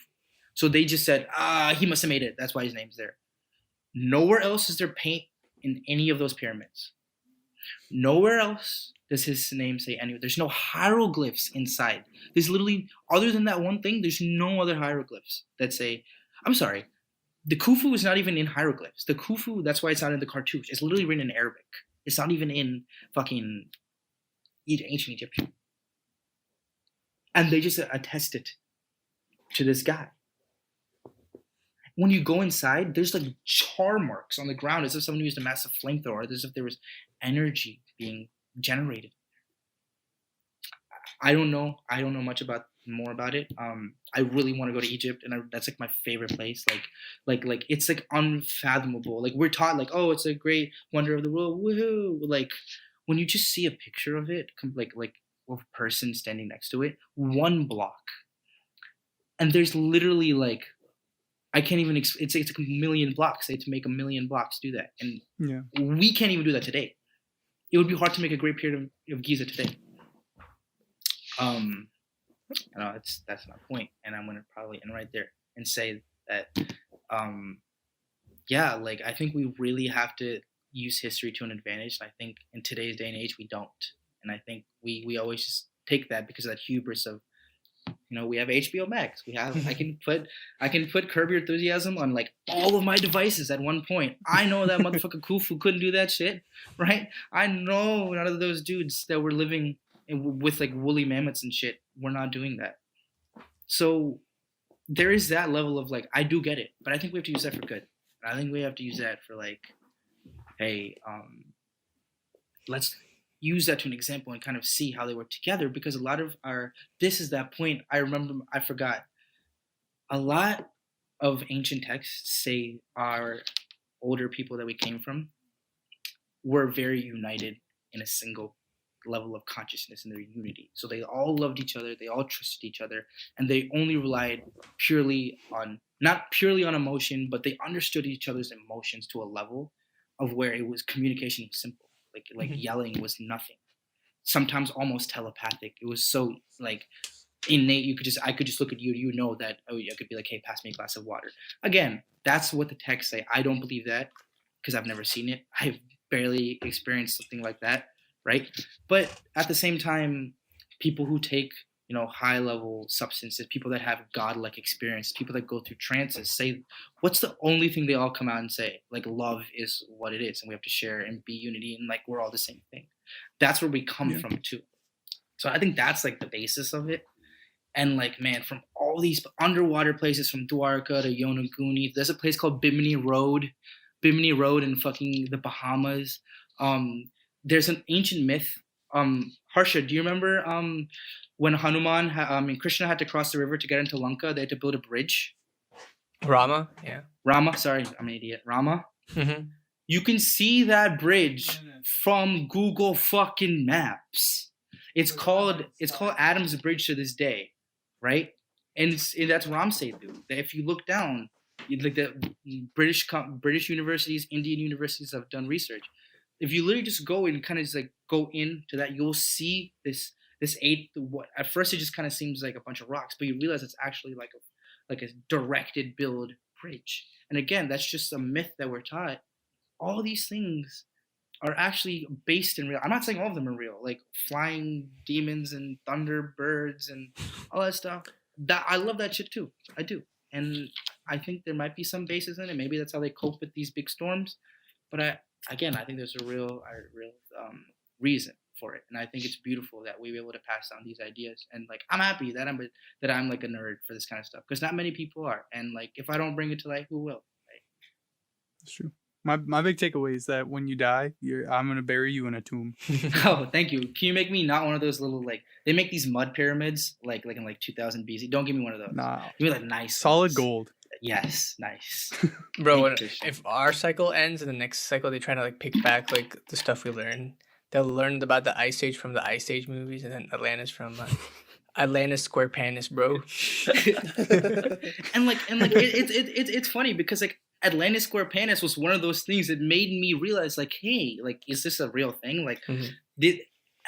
So they just said, he must have made it. That's why his name's there. Nowhere else is there paint in any of those pyramids. Nowhere else does his name say anywhere. There's no hieroglyphs inside. There's literally, other than that one thing, there's no other hieroglyphs that say, I'm sorry, the Khufu is not even in hieroglyphs. The Khufu, that's why it's not in the cartouche. It's literally written in Arabic. It's not even in fucking ancient Egyptian. And they just attested to this guy. When you go inside, there's like char marks on the ground as if someone used a massive flamethrower, as if there was energy being generated. I don't know much more about it. I really want to go to Egypt, and that's like my favorite place. Like it's like unfathomable. Like we're taught like, oh, it's a great wonder of the world. Woohoo! Like when you just see a picture of it, like of a person standing next to it, one block, and there's literally like, I can't even. It's like a million blocks. They had to make a million blocks do that, and we can't even do that today. It would be hard to make a Great Pyramid of Giza today. No, that's my point, and I'm gonna probably end right there and say that, like I think we really have to use history to an advantage. And I think in today's day and age we don't, and I think we always just take that because of that hubris of, we have HBO Max. We have I can put Curb Your Enthusiasm on like all of my devices at one point. I know that motherfucker Khufu couldn't do that shit, right? I know none of those dudes that were living with like woolly mammoths and shit were not doing that. So there is that level of like, I do get it, but I think we have to use that for good. I think we have to use that for like, hey, let's use that to an example and kind of see how they work together, because a lot of this is that point. I forgot. A lot of ancient texts say our older people that we came from were very united in a single level of consciousness in their unity. So they all loved each other, they all trusted each other, and they only relied not purely on emotion, but they understood each other's emotions to a level of where it was communication was simple. Like yelling was nothing. Sometimes almost telepathic. It was so like innate. I could just look at you. That I could be like, hey, pass me a glass of water. Again, that's what the texts say. I don't believe that because I've never seen it. I've barely experienced something like that, right? But at the same time, people who take high level substances, people that have godlike experience, people that go through trances say, what's the only thing they all come out and say? Like, love is what it is, and we have to share and be unity, and like we're all the same thing. That's where we come from too. So I think that's like the basis of it. And like, man, from all these underwater places, from Dwarka to Yonaguni, there's a place called Bimini Road in fucking the Bahamas. There's an ancient myth. Harsha, do you remember when Hanuman and Krishna had to cross the river to get into Lanka? They had to build a bridge. Rama. Sorry, I'm an idiot. Rama. Mm-hmm. You can see that bridge from Google fucking Maps. It's called Adam's Bridge to this day, right? And that's Ram Setu. If you look down, like the British universities, Indian universities have done research. If you literally just go and kind of just like go into that, you'll see this at first it just kind of seems like a bunch of rocks, but you realize it's actually like a directed build bridge. And again, that's just a myth that we're taught. All these things are actually based in real. I'm not saying all of them are real, like flying demons and thunderbirds and all that stuff. That I love that shit too. I do, and I think there might be some basis in it. Maybe that's how they cope with these big storms. But I think there's a real reason for it, and I think it's beautiful that we were able to pass down these ideas. And like, I'm happy that I'm like a nerd for this kind of stuff, because not many people are. And like, if I don't bring it to light, who will? Right? That's true. My big takeaway is that when you die, I'm gonna bury you in a tomb. Oh, thank you. Can you make me not one of those little, like, they make these mud pyramids like in like 2000 BC? Don't give me one of those. Nah, Give me like nice solid ones. gold. Yes, nice. Bro, Thank you. if our cycle ends and the next cycle they try to like pick back like the stuff we learned, they'll learn about the Ice Age from the Ice Age movies, and then Atlantis from Atlantis Square Panis, bro. and it's funny because like Atlantis Square Panis was one of those things that made me realize, like, hey, like, is this a real thing? Like,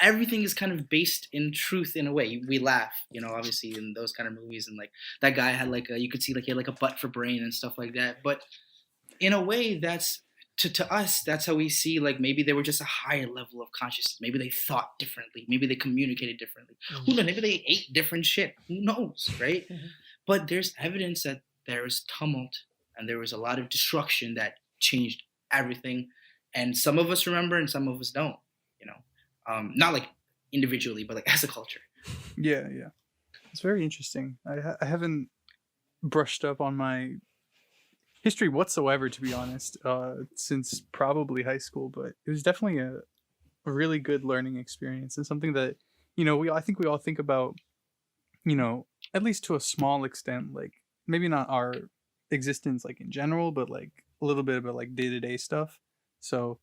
everything is kind of based in truth in a way. We laugh, obviously in those kind of movies, and like that guy had like you could see like he had like a butt for brain and stuff like that. But in a way, that's to us, that's how we see, like, maybe they were just a higher level of consciousness. Maybe they thought differently. Maybe they communicated differently. Who knows? Maybe they ate different shit. Who knows, right? But there's evidence that there was tumult and there was a lot of destruction that changed everything. And some of us remember and some of us don't, not like individually, but like as a culture. Yeah. It's very interesting. I haven't brushed up on my history whatsoever, to be honest, since probably high school, but it was definitely a really good learning experience, and something that, I think we all think about, at least to a small extent, like maybe not our existence like in general, but like a little bit about like day-to-day stuff. So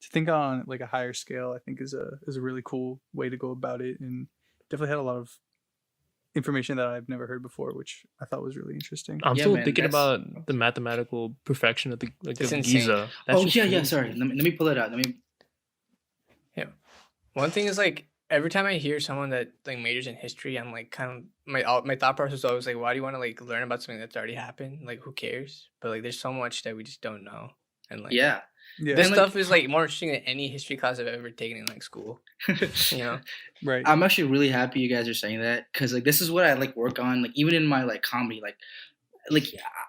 to think on like a higher scale, I think is a really cool way to go about it, and definitely had a lot of information that I've never heard before, which I thought was really interesting. I'm Yeah, still man, thinking that's- about the mathematical perfection of the It's of insane. Giza. That's Oh just yeah, crazy. sorry. Let me pull it out. One thing is like every time I hear someone that like majors in history, I'm like kind of my thought process is always like, why do you want to like learn about something that's already happened? Like, who cares? But like, there's so much that we just don't know, and like Yeah. Yeah, this And, like- stuff is like more interesting than any history class I've ever taken in like school. right. I'm actually really happy you guys are saying that, because like this is what I like work on, like even in my like comedy, like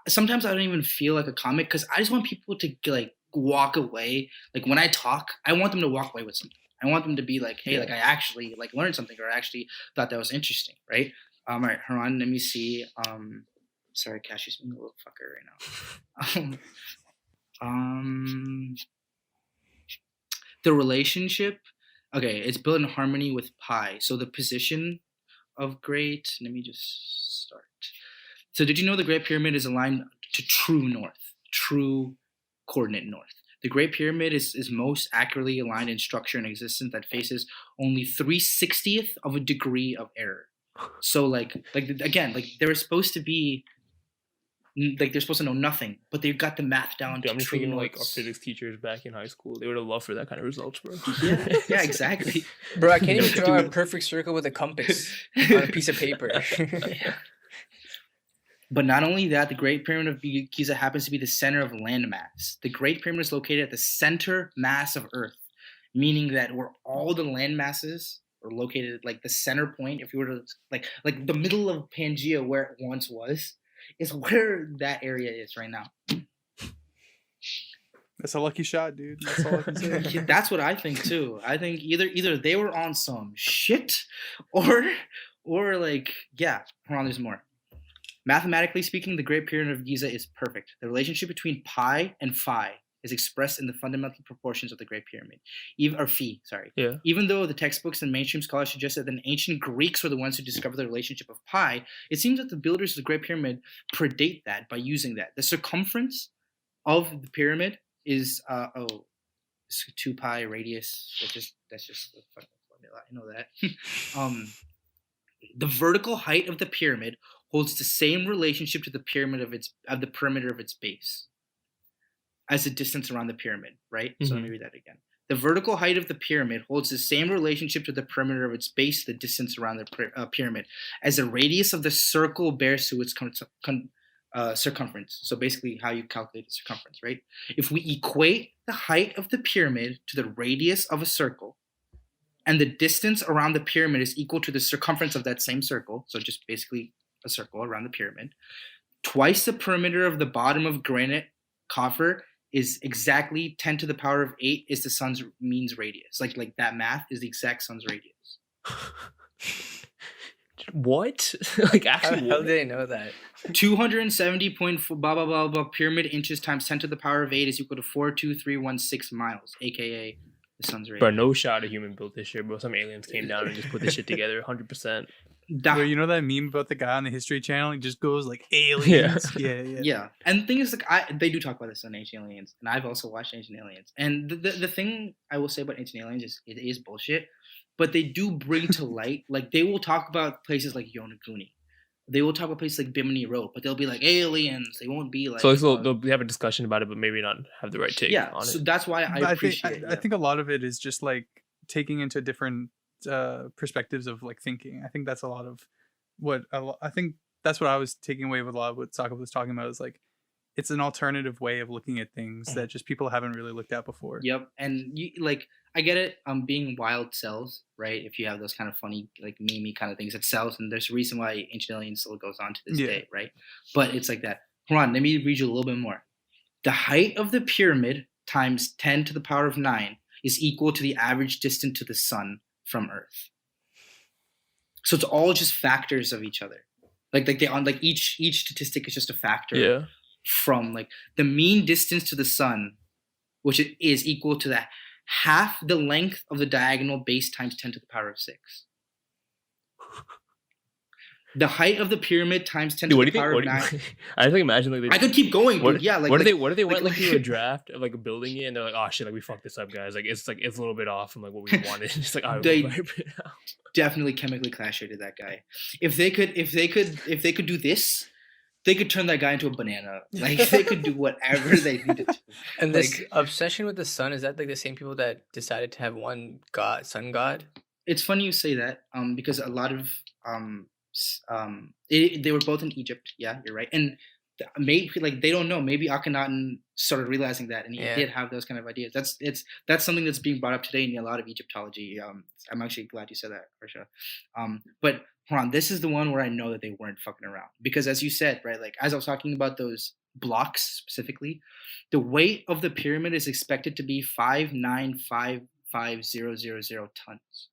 sometimes I don't even feel like a comic, because I just want people to like walk away. Like when I talk, I want them to walk away with something. I want them to be like, hey, like I actually like learned something, or I actually thought that was interesting, right? All right, Haran, let me see. Sorry, Cash is being a little fucker right now. The relationship, okay, it's built in harmony with pi. So the position of great, let me just start. So did you know the Great Pyramid is aligned to true north, true coordinate north? The Great Pyramid is most accurately aligned in structure and existence that faces only 3/60th of a degree of error. So like again, like they're supposed to be, like they're supposed to know nothing, but they've got the math down Dude, to I'm just true thinking like our norths. physics teachers back in high school. They would have loved for that kind of results, bro. Yeah, exactly. Bro, I can't even draw a perfect circle with a compass on a piece of paper. But not only that, the Great Pyramid of Giza happens to be the center of landmass. The Great Pyramid is located at the center mass of Earth, meaning that where all the land masses are located, like the center point, if you were to like the middle of Pangea where it once was, is where that area is right now. That's a lucky shot, dude. That's all I can say. Yeah, that's what I think too. I think either they were on some shit, or like, yeah, hold on, there's more. Mathematically speaking, the Great Pyramid of Giza is perfect. The relationship between pi and phi is expressed in the fundamental proportions of the Great Pyramid. Phi, sorry. Yeah. Even though the textbooks and mainstream scholars suggest that the ancient Greeks were the ones who discovered the relationship of pi, it seems that the builders of the Great Pyramid predate that by using that. The circumference of the pyramid is 2 pi radius. That's just a fucking formula. I know that. The vertical height of the pyramid holds the same relationship to the pyramid of the perimeter of its base as the distance around the pyramid, right? So let me read that again. The vertical height of the pyramid holds the same relationship to the perimeter of its base, the distance around the pyramid, as the radius of the circle bears to its circumference. So basically how you calculate the circumference, right? If we equate the height of the pyramid to the radius of a circle, and the distance around the pyramid is equal to the circumference of that same circle, so just basically a circle around the pyramid, twice the perimeter of the bottom of granite coffer is exactly 10 to the power of 8 is the sun's means radius. Like that math is the exact sun's radius. What? Like actually, How did I know that? 270.4 blah blah blah blah pyramid inches times 10 to the power of 8 is equal to 42316 miles, aka the sun's radius. bro, no shot a human built this shit, bro. Some aliens came down and just put this shit together 100%. Bro, you know that meme about the guy on the History Channel? He just goes like aliens. Yeah. And the thing is, like, they do talk about this on Ancient Aliens, and I've also watched Ancient Aliens. And the thing I will say about Ancient Aliens is it is bullshit, but they do bring to light, like, they will talk about places like Yonaguni. They will talk about places like Bimini Road, but they'll be like aliens. They won't be like. So they'll have a discussion about it, but maybe not have the right take on it. So that's why I appreciate it. I think a lot of it is just like taking into different perspectives of like thinking. I think that's a lot of I think that's what I was taking away with a lot of what Saka was talking about is like it's an alternative way of looking at things that just people haven't really looked at before. Yep, and you like I get it. Being wild sells, right? If you have those kind of funny, like meme kind of things, it sells, and there's a reason why Ancient Aliens still goes on to this day, right? But it's like that. Hold on, let me read you a little bit more. The height of the pyramid times 10 to the power of 9 is equal to the average distance to the sun from Earth. So it's all just factors of each other. Like they on like each statistic is just a factor. Yeah. From like the mean distance to the sun, which is equal to that half the length of the diagonal base times 10 to the power of 6. The height of the pyramid times 10 to the power of 9. I think imagine like I could keep going, dude. Yeah, like what if they went like through a draft of like building it and they're like, oh shit, like we fucked this up, guys. Like it's a little bit off from like what we wanted. It's like they definitely chemically castrated that guy. If they could do this, they could turn that guy into a banana. Like they could do whatever they needed to. And this obsession with the sun, is that like the same people that decided to have one god, sun god? It's funny you say that, because a lot of they were both in Egypt. Yeah, you're right. And maybe like they don't know. Maybe Akhenaten started realizing that, and he did have those kind of ideas. That's something that's being brought up today in a lot of Egyptology. I'm actually glad you said that, Harsha. But hold on, this is the one where I know that they weren't fucking around, because as you said, right, like as I was talking about those blocks specifically, the weight of the pyramid is expected to be 5955000 tons.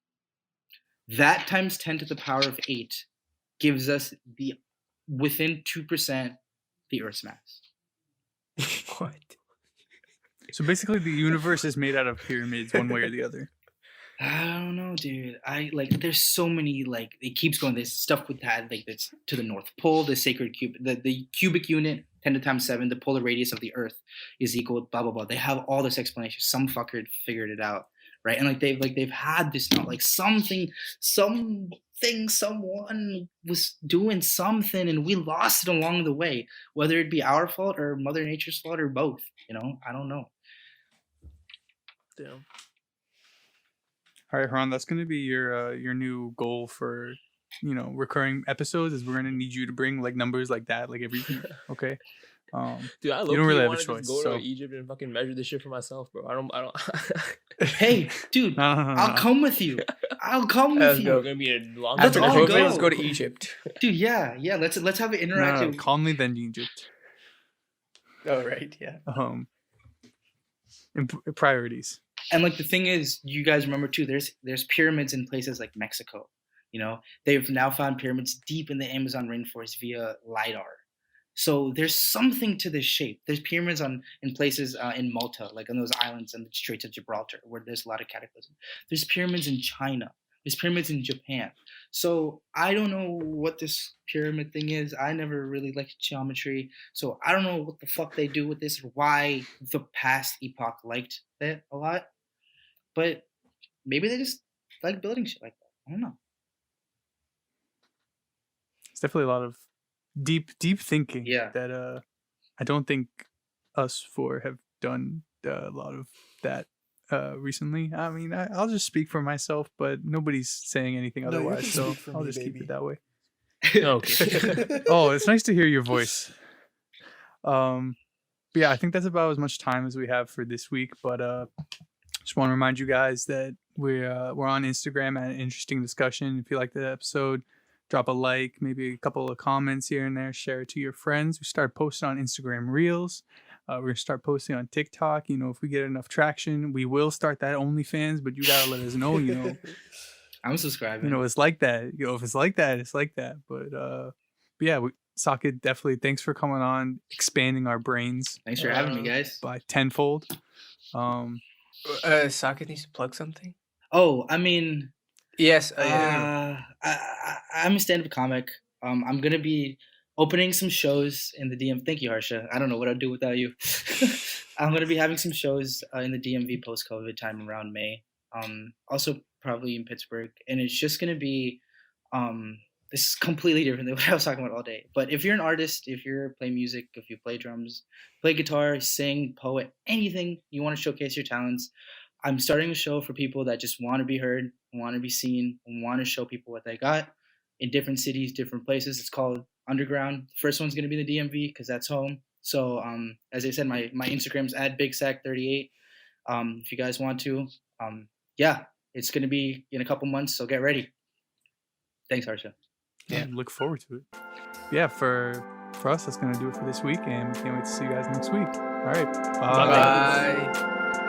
That times 10 to the power of 8 gives us the within 2% the Earth's mass. What? So basically, the universe is made out of pyramids, one way or the other. I don't know, dude. There's so many, like, it keeps going. There's stuff with that, like, that's to the North Pole, the sacred cube, the cubic unit, 10 to the times 7, the polar radius of the Earth is equal, blah, blah, blah. They have all this explanation. Some fucker figured it out, right? And, they've had this, like, someone was doing something, and we lost it along the way, whether it be our fault or Mother Nature's fault or both, I don't know. Damn. All right, Haran, that's going to be your new goal for, recurring episodes. Is we're going to need you to bring like numbers like that, like every week. Okay. Dude, I you don't really have a choice. Go to Egypt and fucking measure this shit for myself, bro. I don't. Hey, dude, No. I'll come with you. I'll come with you. It's gonna be a long. Let's all go. Let's go to Egypt. Dude, yeah. Let's have an interactive. No, calmly then Egypt. Oh right, yeah. Priorities. And like the thing is, you guys remember too, there's pyramids in places like Mexico. They've now found pyramids deep in the Amazon rainforest via LiDAR. So there's something to this shape. There's pyramids in places in Malta, like on those islands in the Straits of Gibraltar, where there's a lot of cataclysm. There's pyramids in China. There's pyramids in Japan. So I don't know what this pyramid thing is. I never really liked geometry. So I don't know what the fuck they do with this or why the past epoch liked it a lot. But maybe they just like building shit like that. I don't know. It's definitely a lot of deep thinking. Yeah. That I don't think us four have done a lot of that recently. I mean, I'll just speak for myself, but nobody's saying anything otherwise, can so speak for I'll me, just keep baby. it that way. Okay. Oh, it's nice to hear your voice. But yeah, I think that's about as much time as we have for this week. But just want to remind you guys that we're on Instagram at Interesting Discussion. If you like the episode, drop a like, maybe a couple of comments here and there, share it to your friends. We start posting on Instagram Reels. We're gonna start posting on TikTok. If we get enough traction, we will start that OnlyFans. But you gotta let us know. I'm subscribing. It's like that. If it's like that, it's like that. But yeah, Socket, definitely thanks for coming on, expanding our brains Thanks for having me, guys. by tenfold. Socket needs to plug something. Oh, I mean, Yes. I'm a stand-up comic. I'm gonna be opening some shows in the DM. Thank you, Harsha. I don't know what I'd do without you. I'm gonna be having some shows in the DMV post-COVID time around May. Also probably in Pittsburgh, and it's just gonna be this is completely different than what I was talking about all day. But if you're an artist, if you play music, if you play drums, play guitar, sing, poet, anything you want to showcase your talents, I'm starting a show for people that just want to be heard, want to be seen, and want to show people what they got in different cities, different places. It's called Underground. The first one's going to be the DMV because that's home. So as I said, my Instagram's at BigSack38. If you guys want to, yeah, it's going to be in a couple months, so get ready. Thanks, Harsha. Yeah, look forward to it. Yeah, for us, that's gonna do it for this week, and we can't wait to see you guys next week. All right, Bye.